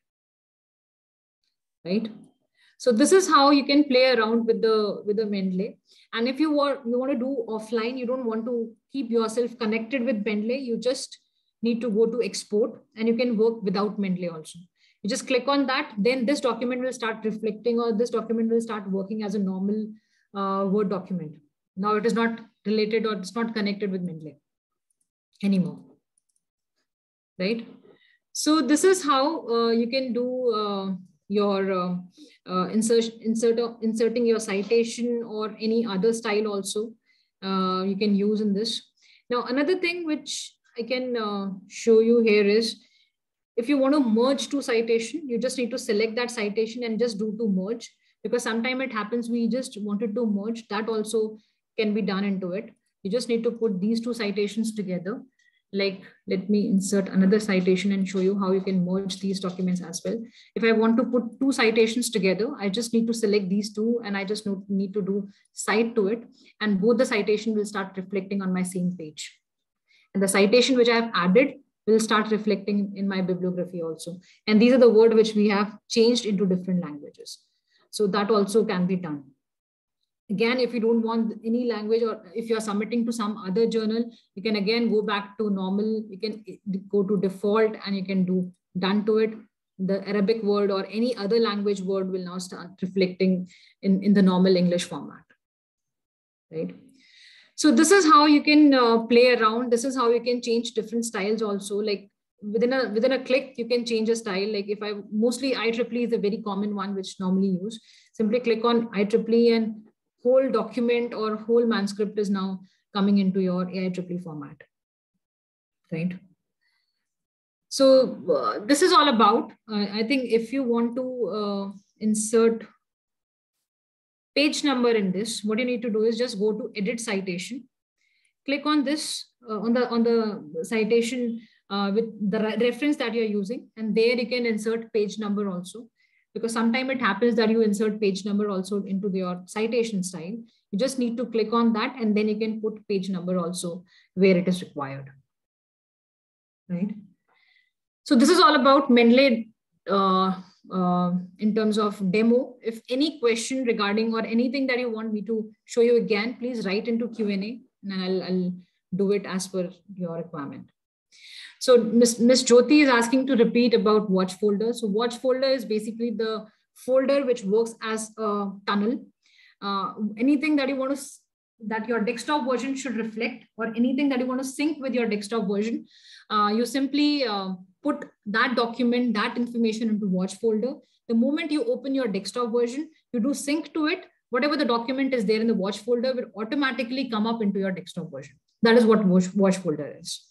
Right. So this is how you can play around with the Mendeley. And if you want to do offline, you don't want to keep yourself connected with Mendeley, you just need to go to export, and you can work without Mendeley also. You just click on that, then this document will start reflecting, or this document will start working as a normal Word document. Now it is not related, or it's not connected with Mendeley anymore, right? So this is how you can do your inserting your citation or any other style also you can use in this. Now, another thing which I can show you here is, if you want to merge two citation, you just need to select that citation and just do to merge, because sometimes it happens we just wanted to merge. That also can be done into it. You just need to put these two citations together. Like, let me insert another citation and show you how you can merge these documents as well. If I want to put two citations together, I just need to select these two, and I just need to do cite to it, and both the citation will start reflecting on my same page. And the citation which I have added will start reflecting in my bibliography also. And these are the words which we have changed into different languages. So that also can be done. Again, if you don't want any language, or if you're submitting to some other journal, you can again go back to normal. You can go to default and you can do done to it. The Arabic word or any other language word will now start reflecting in the normal English format, right? So this is how you can play around. This is how you can change different styles also. Like within a click, you can change a style. Like if mostly IEEE is a very common one which normally use. Simply click on IEEE and whole document or whole manuscript is now coming into your IEEE format, right? So this is all about, I think if you want to insert page number in this, what you need to do is just go to edit citation, click on this on the citation with the reference that you're using, and there you can insert page number also. Because sometimes it happens that you insert page number also into your citation style. You just need to click on that, and then you can put page number also where it is required, right? So this is all about Mendeley in terms of demo. If any question regarding or anything that you want me to show you again, please write into Q&A, and I'll do it as per your requirement. So Ms. Jyoti is asking to repeat about watch folder. So watch folder is basically the folder which works as a tunnel. Anything that you want to, that your desktop version should reflect, or anything that you want to sync with your desktop version, you simply put that document, that information into watch folder. The moment you open your desktop version, you do sync to it. Whatever the document is there in the watch folder will automatically come up into your desktop version. That is what watch folder is.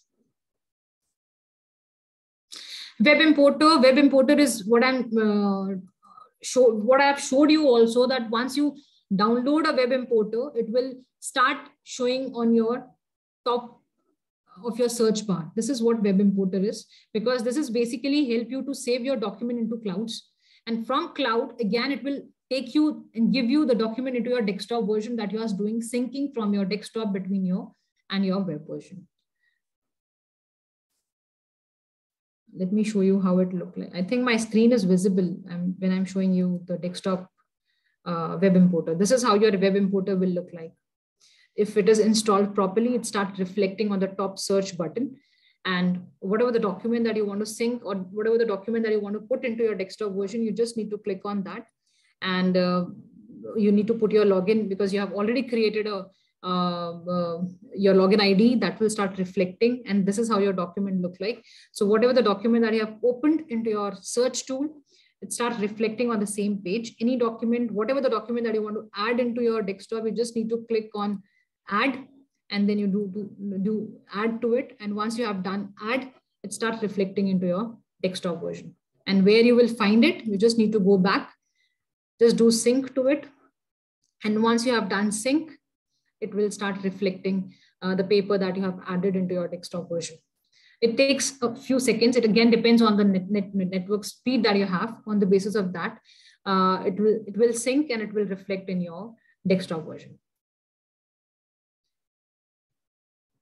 Web importer is what what I've showed you also, that once you download a web importer, it will start showing on your top of your search bar. This is what web importer is, because this is basically help you to save your document into clouds. And from cloud, again, it will take you and give you the document into your desktop version that you are doing syncing from your desktop between your and your web version. Let me show you how it looks like. I think my screen is visible when I'm showing you the desktop web importer. This is how your web importer will look like. If it is installed properly, it starts reflecting on the top search button, and whatever the document that you want to sync or whatever the document that you want to put into your desktop version, you just need to click on that, and you need to put your login, because you have already created a your login ID that will start reflecting, and this is how your document look like. So whatever the document that you have opened into your search tool, it starts reflecting on the same page. Any document, whatever the document that you want to add into your desktop, you just need to click on add, and then you do add to it. And once you have done add, it starts reflecting into your desktop version. And where you will find it, you just need to go back, just do sync to it. And once you have done sync, it will start reflecting the paper that you have added into your desktop version. It takes a few seconds. It again depends on the network speed that you have. On the basis of that, it will sync and it will reflect in your desktop version.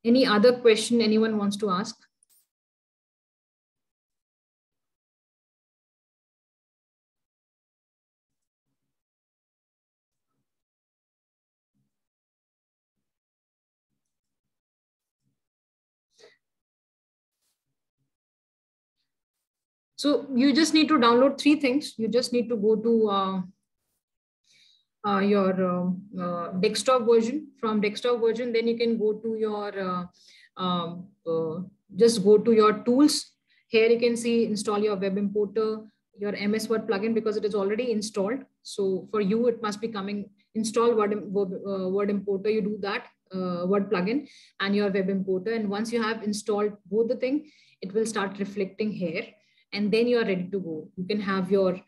Any other question anyone wants to ask? So you just need to download 3 things. You just need to go to your desktop version. From desktop version, then you can go to your just go to your tools. Here you can see install your web importer, your MS Word plugin, because it is already installed. So for you, it must be coming install Word importer. You do that Word plugin and your web importer. And once you have installed both the thing, it will start reflecting here. And then you are ready to go. You can have your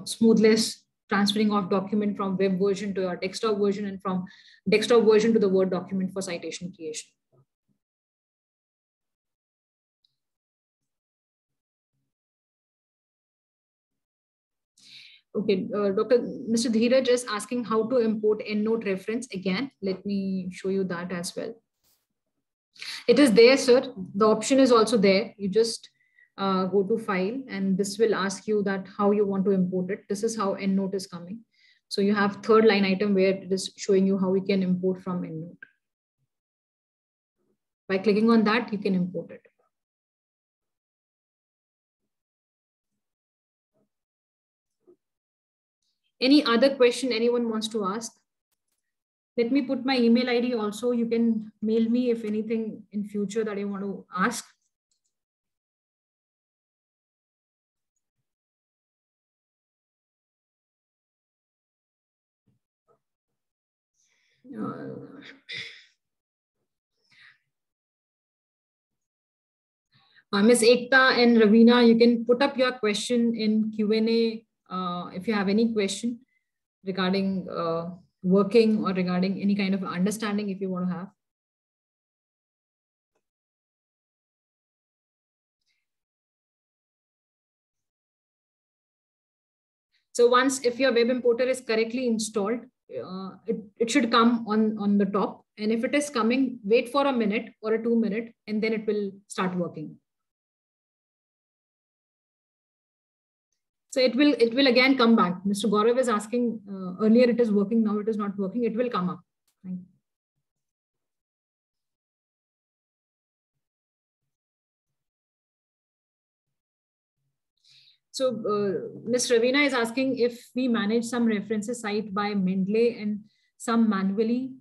smoothness transferring of document from web version to your desktop version, and from desktop version to the Word document for citation creation. Okay, Mr. Dheeraj is asking how to import EndNote reference. Again, let me show you that as well. It is there, sir. The option is also there. You just go to file, and this will ask you that how you want to import it. This is how EndNote is coming. So you have third line item where it is showing you how we can import from EndNote. By clicking on that, you can import it. Any other question anyone wants to ask? Let me put my email ID also. You can mail me if anything in future that you want to ask. Ms. Ekta and Ravina, you can put up your question in Q&A if you have any question regarding working or regarding any kind of understanding if you want to have. So once, if your web importer is correctly installed, it should come on the top. And if it is coming, wait for a minute or a 2 minute, and then it will start working. So it will again come back. Mr. Gaurav is asking earlier it is working, now it is not working. It will come up. Thank you. So Ms. Ravina is asking if we manage some references site by Mendeley and some manually,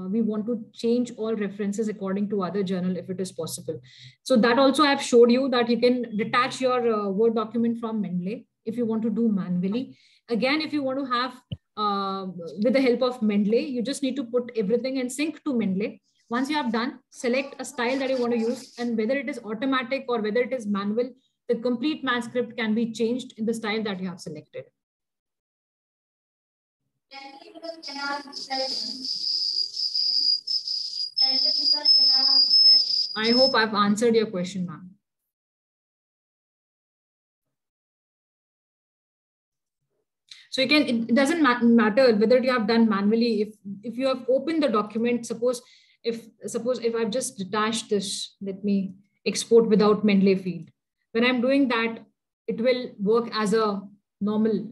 we want to change all references according to other journal if it is possible. So that also I've showed you that you can detach your Word document from Mendeley if you want to do manually. Again, if you want to have, with the help of Mendeley, you just need to put everything and sync to Mendeley. Once you have done, select a style that you want to use, and whether it is automatic or whether it is manual, the complete manuscript can be changed in the style that you have selected. I hope I've answered your question, ma'am. So you can, it doesn't matter whether you have done manually. If you have opened the document, suppose if I've just detached this, let me export without Mendeley field. When I'm doing that, it will work as a normal,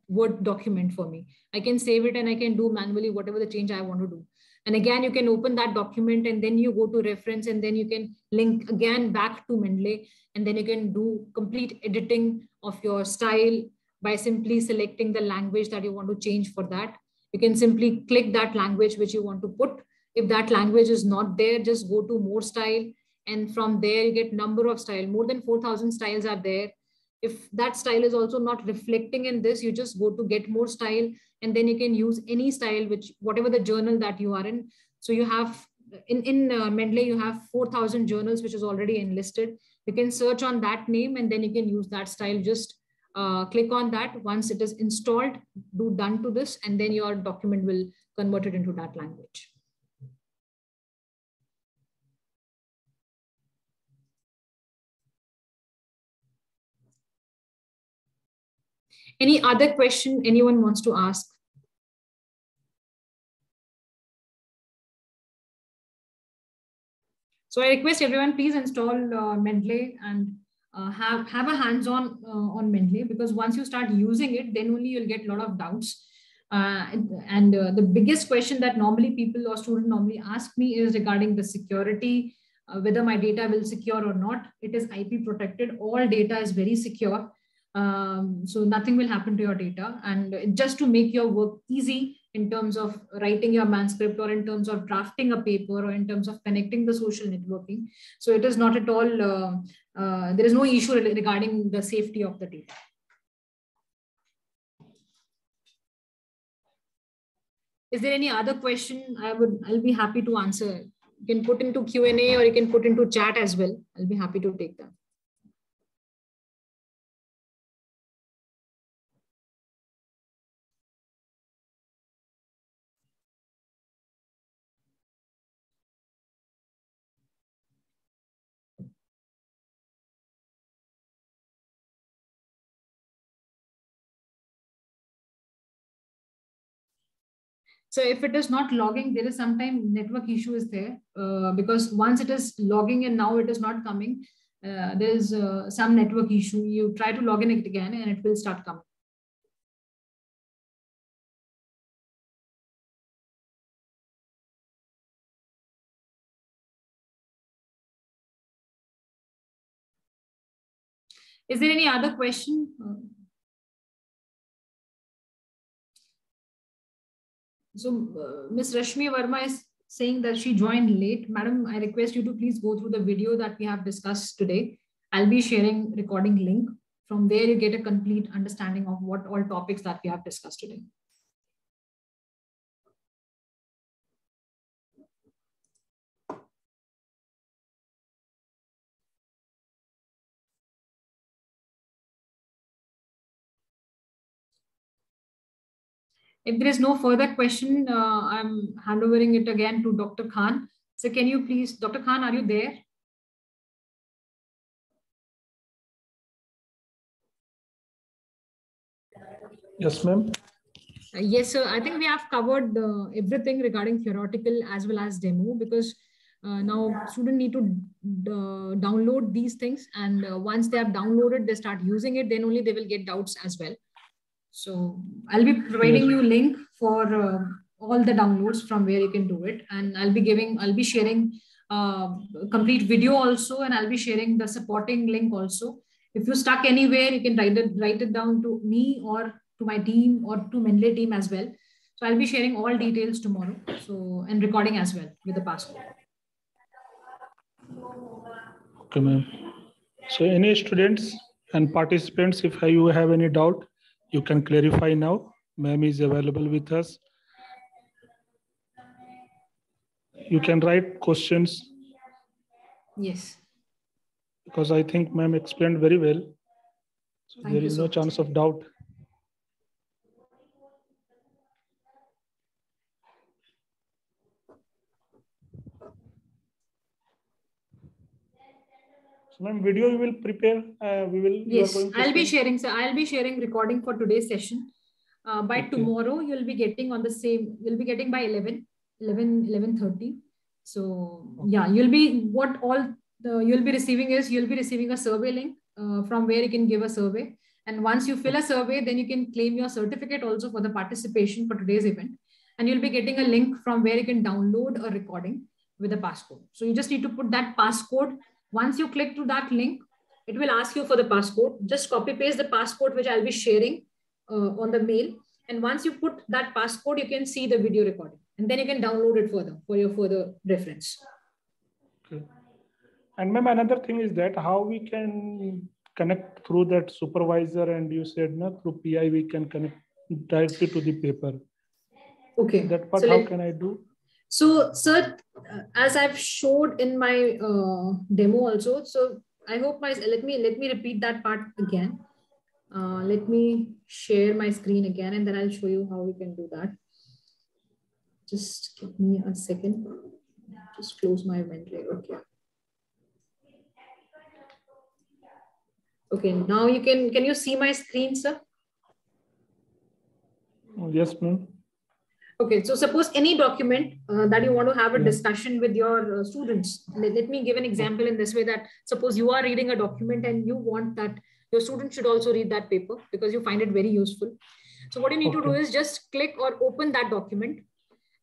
Word document for me. I can save it and I can do manually whatever the change I want to do. And again, you can open that document and then you go to reference and then you can link again back to Mendeley, and then you can do complete editing of your style by simply selecting the language that you want to change for that. You can simply click that language which you want to put. If that language is not there, just go to more style. And from there, you get number of style. More than 4,000 styles are there. If that style is also not reflecting in this, you just go to get more style, and then you can use any style, whatever the journal that you are in. So you have, in Mendeley, you have 4,000 journals, which is already enlisted. You can search on that name, and then you can use that style. Just click on that. Once it is installed, do done to this, and then your document will convert it into that language. Any other question anyone wants to ask? So I request everyone, please install Mendeley and have a hands-on on Mendeley, because once you start using it, then only you'll get a lot of doubts. The biggest question that normally people or students normally ask me is regarding the security, whether my data will secure or not. It is IP protected. All data is very secure. So nothing will happen to your data. And just to make your work easy in terms of writing your manuscript, or in terms of drafting a paper, or in terms of connecting the social networking. So it is not at all, there is no issue regarding the safety of the data. Is there any other question? I'll be happy to answer. You can put into Q&A, or you can put into chat as well. I'll be happy to take that. So if it is not logging, there is sometimes network issue is there, because once it is logging and now it is not coming, there is some network issue. You try to log in it again and it will start coming. Is there any other question? So Ms. Rashmi Verma is saying that she joined late. Madam, I request you to please go through the video that we have discussed today. I'll be sharing recording link. From there, you get a complete understanding of what all topics that we have discussed today. If there is no further question, I'm handovering it again to Dr. Khan. So can you please, Dr. Khan, are you there? Yes, ma'am. Yes, sir. I think we have covered everything regarding theoretical as well as demo, because now students need to download these things. And once they have downloaded, they start using it, then only they will get doubts as well. So I'll be providing you link for all the downloads from where you can do it. And I'll be sharing complete video also, and I'll be sharing the supporting link also. If you're stuck anywhere, you can write it down to me or to my team or to Mendeley team as well. So I'll be sharing all details tomorrow. So, and recording as well with the password. Okay, ma'am. So any students and participants, if you have any doubt, you can clarify now. Ma'am is available with us. You can write questions. Yes. Because I think ma'am explained very well. So there is no chance of doubt. So ma'am, video you will prepare. Yes, I'll be sharing. So I'll be sharing recording for today's session. By tomorrow, you'll be getting on the same. You'll be getting by 11:30. So yeah, you'll be receiving a survey link from where you can give a survey. And once you fill a survey, then you can claim your certificate also for the participation for today's event. And you'll be getting a link from where you can download a recording with a passcode. So you just need to put that passcode. Once you click to that link, it will ask you for the passcode. Just copy paste the passcode, which I'll be sharing on the mail. And once you put that passcode, you can see the video recording. And then you can download it further for your further reference. Okay. And ma'am, another thing is that how we can connect through that supervisor, and you said through PI we can connect directly to the paper. Okay. That part, so how can I do? So, sir, as I've showed in my demo also, so I hope let me repeat that part again. Let me share my screen again, and then I'll show you how we can do that. Just give me a second. Just close my Mendeley. Okay. Okay, now you can you see my screen, sir? Yes, ma'am. Okay, so suppose any document that you want to have a discussion with your students. Let me give an example in this way, that suppose you are reading a document and you want that your students should also read that paper because you find it very useful. So what you need to do is just click or open that document.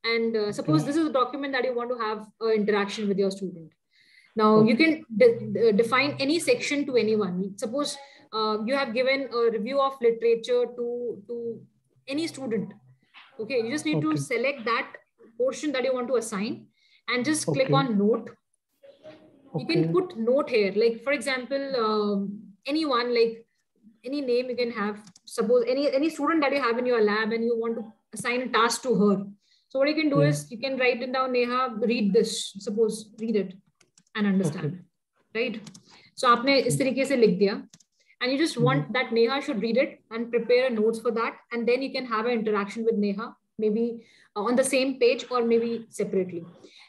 And suppose this is a document that you want to have an interaction with your student. Now you can define any section to anyone. Suppose you have given a review of literature to any student. Okay, you just need to select that portion that you want to assign and just click on note. You can put note here, like for example, anyone, like any name you can have. Suppose any student that you have in your lab and you want to assign a task to her. So what you can do is you can write it down, Neha, read this, suppose read it and understand, right? So आपने इस तरीके से लिख दिया, and you just want that Neha should read it and prepare notes for that, and then you can have an interaction with Neha, maybe on the same page or maybe separately.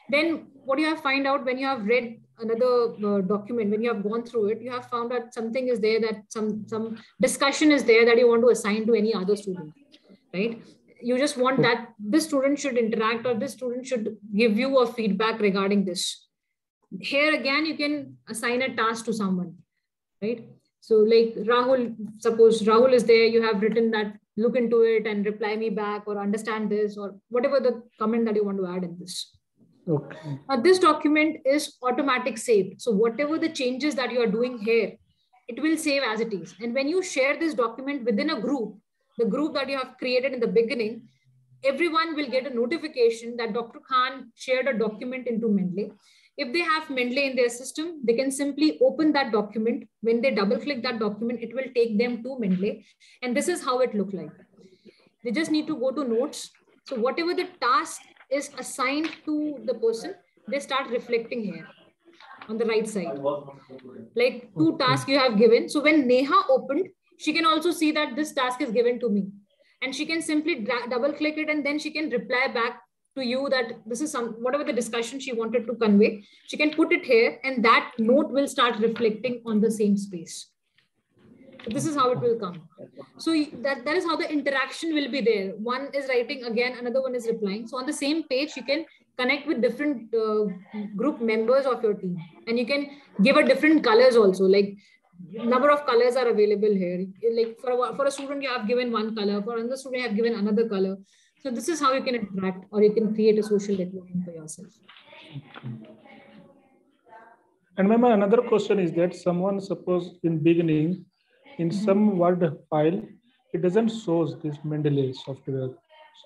Then what you have find out when you have read another document, when you have gone through it, you have found that something is there, that some discussion is there that you want to assign to any other student, right? You just want that this student should interact or this student should give you a feedback regarding this. Here again, you can assign a task to someone, right? So like Rahul, suppose Rahul is there, you have written that, look into it and reply me back or understand this or whatever the comment that you want to add in this. Okay. Now this document is automatic saved. So whatever the changes that you are doing here, it will save as it is. And when you share this document within a group, the group that you have created in the beginning, everyone will get a notification that Dr. Khan shared a document into Mendeley. If they have Mendeley in their system, they can simply open that document. When they double click that document, it will take them to Mendeley. And this is how it looks like. They just need to go to notes. So whatever the task is assigned to the person, they start reflecting here on the right side. Like 2 tasks you have given. So when Neha opened, she can also see that this task is given to me. And she can simply double click it and then she can reply back to you that this is whatever the discussion she wanted to convey. She can put it here and that note will start reflecting on the same space. So this is how it will come. So that is how the interaction will be there. One is writing again, another one is replying. So on the same page, you can connect with different group members of your team. And you can give a different colors also, like number of colors are available here. Like for a student, you have given one color. For another student, you have given another color. So this is how you can interact or you can create a social networking for yourself. And ma'am, another question is that someone, suppose in beginning, in some Word file, it doesn't show this Mendeley software.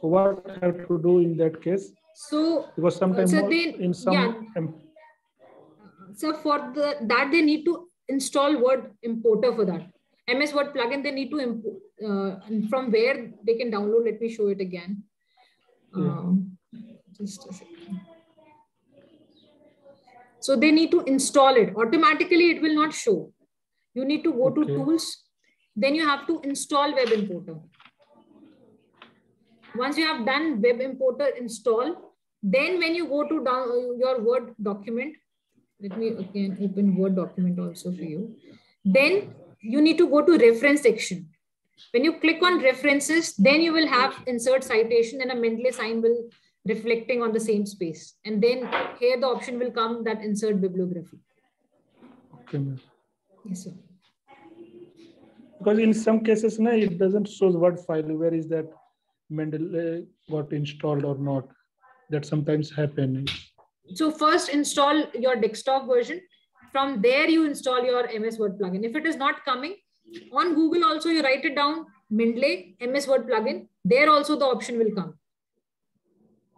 So what I have to do in that case? So because sometimes so for that they need to install Word importer for that. MS Word plugin, they need to import from where they can download. Let me show it again. Just a second. So they need to install it. Automatically, it will not show. You need to go to tools. Then you have to install Web Importer. Once you have done Web Importer install, then when you go to your Word document, let me again open Word document also for you. Then you need to go to reference section. When you click on references, then you will have insert citation and a Mendeley sign will reflecting on the same space. And then here the option will come that insert bibliography. Okay, ma'am. Yes, sir. Because in some cases, it doesn't show Word file. Where is that Mendeley got installed or not? That sometimes happens. So first install your desktop version. From there, you install your MS Word plugin. If it is not coming, on Google also, you write it down, Mendeley, MS Word plugin. There also the option will come.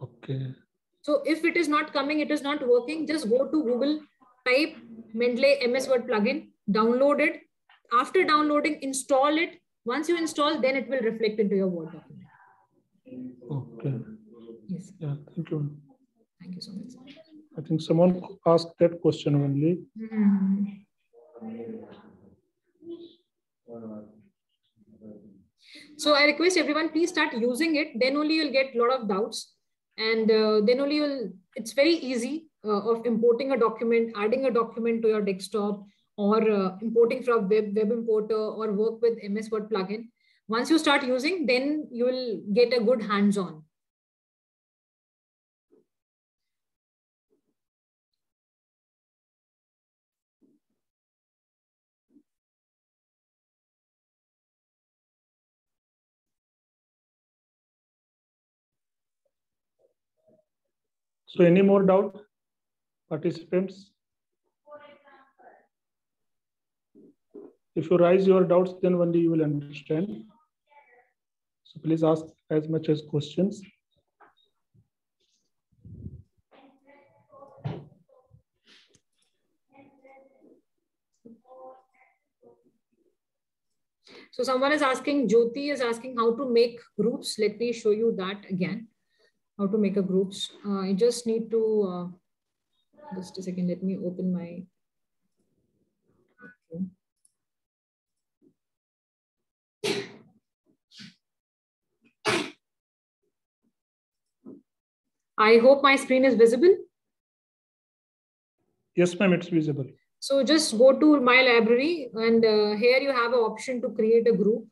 Okay. So if it is not coming, it is not working, just go to Google, type Mendeley MS Word plugin, download it. After downloading, install it. Once you install, then it will reflect into your Word document. Okay. Yes. Yeah, thank you. Thank you so much. I think someone asked that question only. So I request everyone, please start using it. Then only you'll get a lot of doubts. And then only it's very easy of importing a document, adding a document to your desktop, or importing from web importer or work with MS Word plugin. Once you start using, then you will get a good hands-on. So any more doubt, participants? If you raise your doubts, then only you will understand. So please ask as much as questions. So someone is asking, Jyoti is asking how to make groups. Let me show you that again. How to make a groups. I just need to, just a second, let me open my. Okay. I hope my screen is visible. Yes, ma'am, it's visible. So just go to my library and here you have an option to create a group.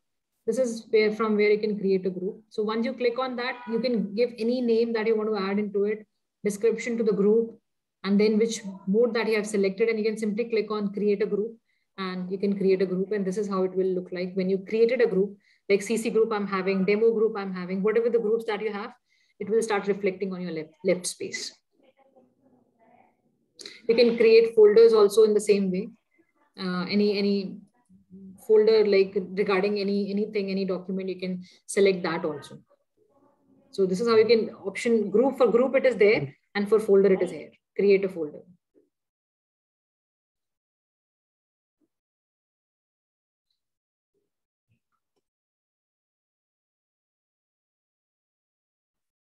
This is from where you can create a group. So once you click on that, you can give any name that you want to add into it, description to the group, and then which mode that you have selected, and you can simply click on create a group and you can create a group. And this is how it will look like when you created a group, like CC group I'm having, demo group I'm having, whatever the groups that you have, it will start reflecting on your left space. You can create folders also in the same way. Any folder like regarding anything, any document, you can select that also. So this is how you can option group. For group it is there, and for folder it is here. Create a folder.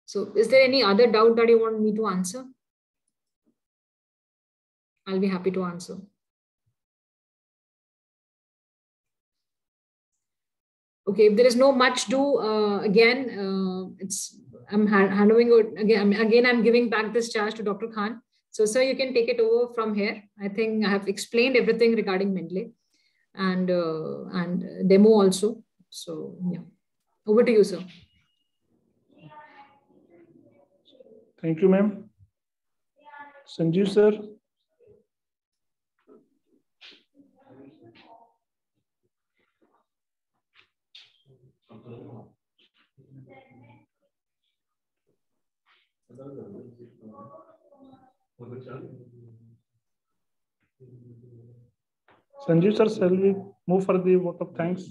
So is there any other doubt that you want me to answer? I'll be happy to answer. Okay, if there is no much to I'm handing over again. I'm giving back this charge to Dr. Khan. So, sir, you can take it over from here. I think I have explained everything regarding Mendeley and demo also. So, yeah, over to you, sir. Thank you, ma'am. Sanjeev, sir. Sanjeev, sir, shall we move for the vote of thanks?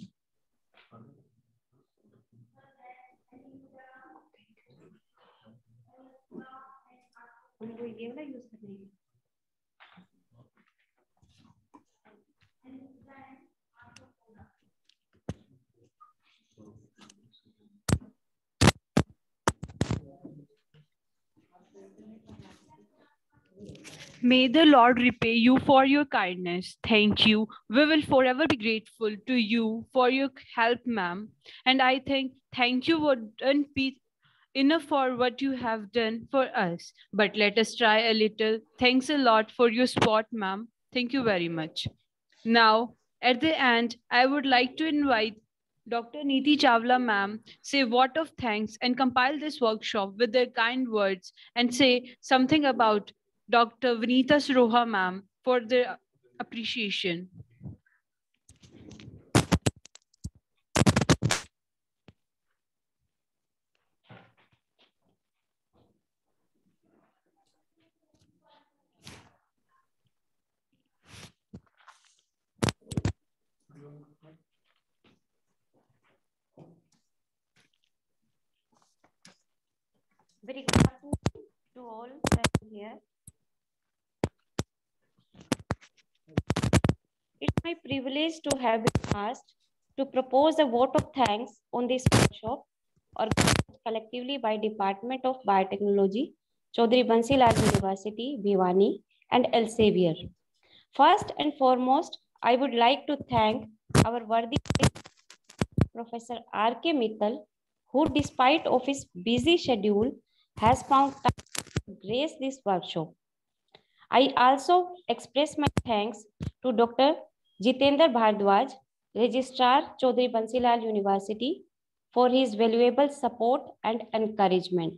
May the Lord repay you for your kindness. Thank you. We will forever be grateful to you for your help, ma'am. And I thank you wouldn't be enough for what you have done for us. But let us try a little. Thanks a lot for your support, ma'am. Thank you very much. Now, at the end, I would like to invite Dr. Neeti Chawla, ma'am, say a word of thanks and compile this workshop with their kind words and say something about Dr. Vinita Roha, ma'am, for their appreciation. Very good afternoon to all present here. It's my privilege to have been asked to propose a vote of thanks on this workshop organized collectively by Department of Biotechnology, Chaudhary Bansi Lal University, Bhiwani, and Elsevier. First and foremost, I would like to thank our worthy Professor R.K. Mittal, who despite of his busy schedule has found time to grace this workshop. I also express my thanks to Dr. Jitendra Bhardwaj, Registrar, Chaudhary Bansi Lal University, for his valuable support and encouragement.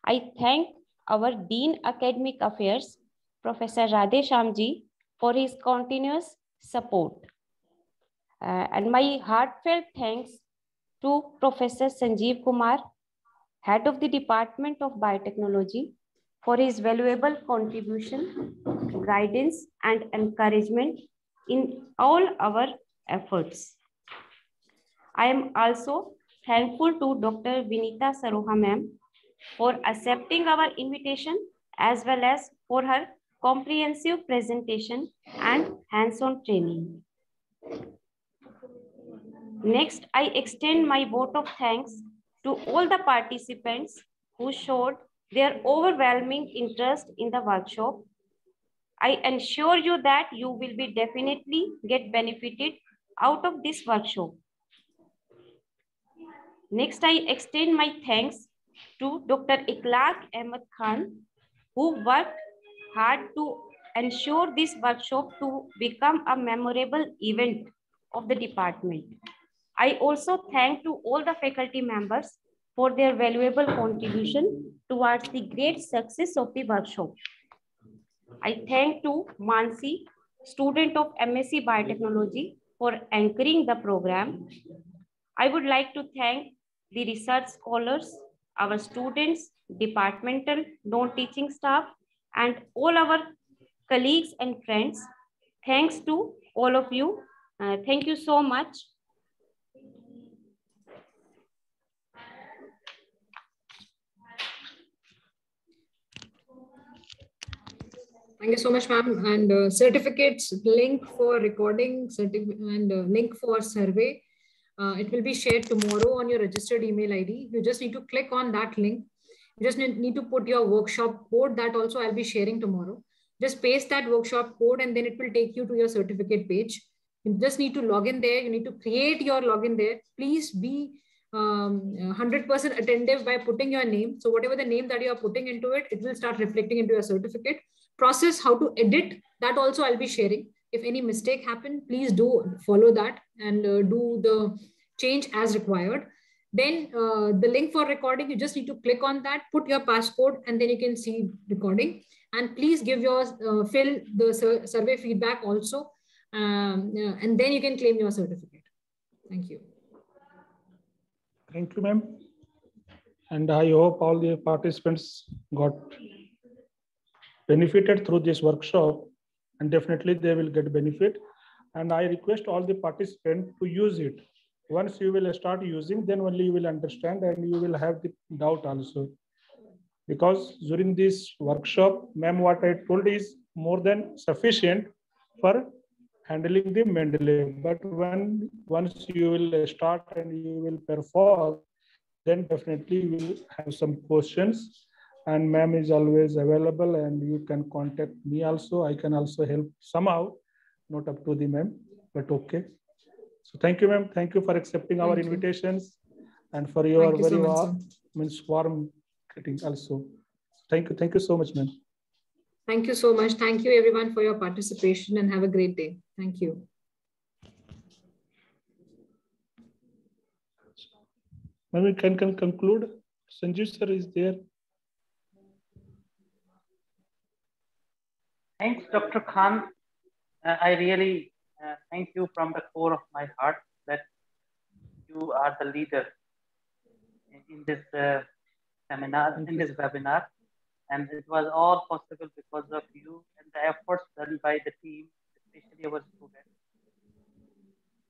I thank our Dean Academic Affairs, Professor Radhe Shamji, for his continuous support. And my heartfelt thanks to Professor Sanjeev Kumar, Head of the Department of Biotechnology, for his valuable contribution, guidance, and encouragement in all our efforts. I am also thankful to Dr. Vinita Saroha ma'am for accepting our invitation as well as for her comprehensive presentation and hands-on training. Next, I extend my vote of thanks to all the participants who showed their overwhelming interest in the workshop. I ensure you that you will be definitely get benefited out of this workshop. Next, I extend my thanks to Dr. Ikhlaq Ahmed Khan, who worked hard to ensure this workshop to become a memorable event of the department. I also thank to all the faculty members for their valuable contribution towards the great success of the workshop. I thank to Mansi, student of MSc Biotechnology, for anchoring the program. I would like to thank the research scholars, our students, departmental, non-teaching staff, and all our colleagues and friends. Thanks to all of you. Thank you so much. Thank you so much, ma'am. And certificates, link for recording, and link for survey. It will be shared tomorrow on your registered email ID. You just need to click on that link. You just need to put your workshop code. That also I'll be sharing tomorrow. Just paste that workshop code and then it will take you to your certificate page. You just need to log in there. You need to create your login there. Please be 100% attentive by putting your name. So whatever the name that you are putting into it, it will start reflecting into your certificate. Process how to edit, that also I'll be sharing. If any mistake happen, please do follow that and do the change as required. Then the link for recording, you just need to click on that, put your passcode, and then you can see recording. And please give your fill the survey feedback also, and then you can claim your certificate. Thank you. Thank you, ma'am. And I hope all the participants got benefited through this workshop, and definitely they will get benefit. And I request all the participants to use it. Once you will start using, then only you will understand and you will have the doubt also. Because during this workshop, ma'am, what I told is more than sufficient for handling the Mendeley. But once you will start and you will perform, then definitely you will have some questions. And ma'am is always available and you can contact me also. I can also help somehow, not up to the ma'am, but okay. So thank you, ma'am. Thank you for accepting our invitations and for your very warm greeting also. Thank you. Thank you so much, ma'am. Thank you so much. Thank you everyone for your participation and have a great day. Thank you. Ma'am, we can conclude. Sanjeev sir is there. Thanks, Dr. Khan. I really thank you from the core of my heart that you are the leader in this seminar, in this webinar. And it was all possible because of you and the efforts done by the team, especially our students,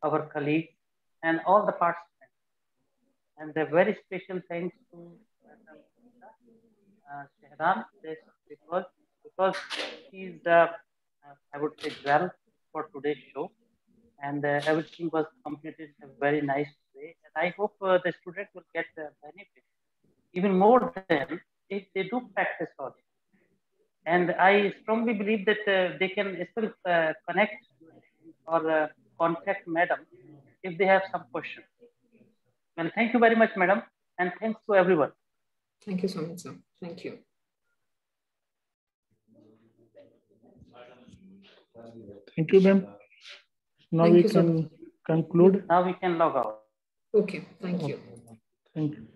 our colleagues, and all the participants. And a very special thanks to Shehran, because she's the, I would say, jewel for today's show. And everything was completed in a very nice way. And I hope the students will get the benefit, even more than if they do practice on it. And I strongly believe that they can still connect or contact madam if they have some questions. Well, thank you very much, madam. And thanks to everyone. Thank you so much, sir. Thank you. Thank you, ma'am. Now we can conclude. Now we can log out. Okay, thank you. Thank you.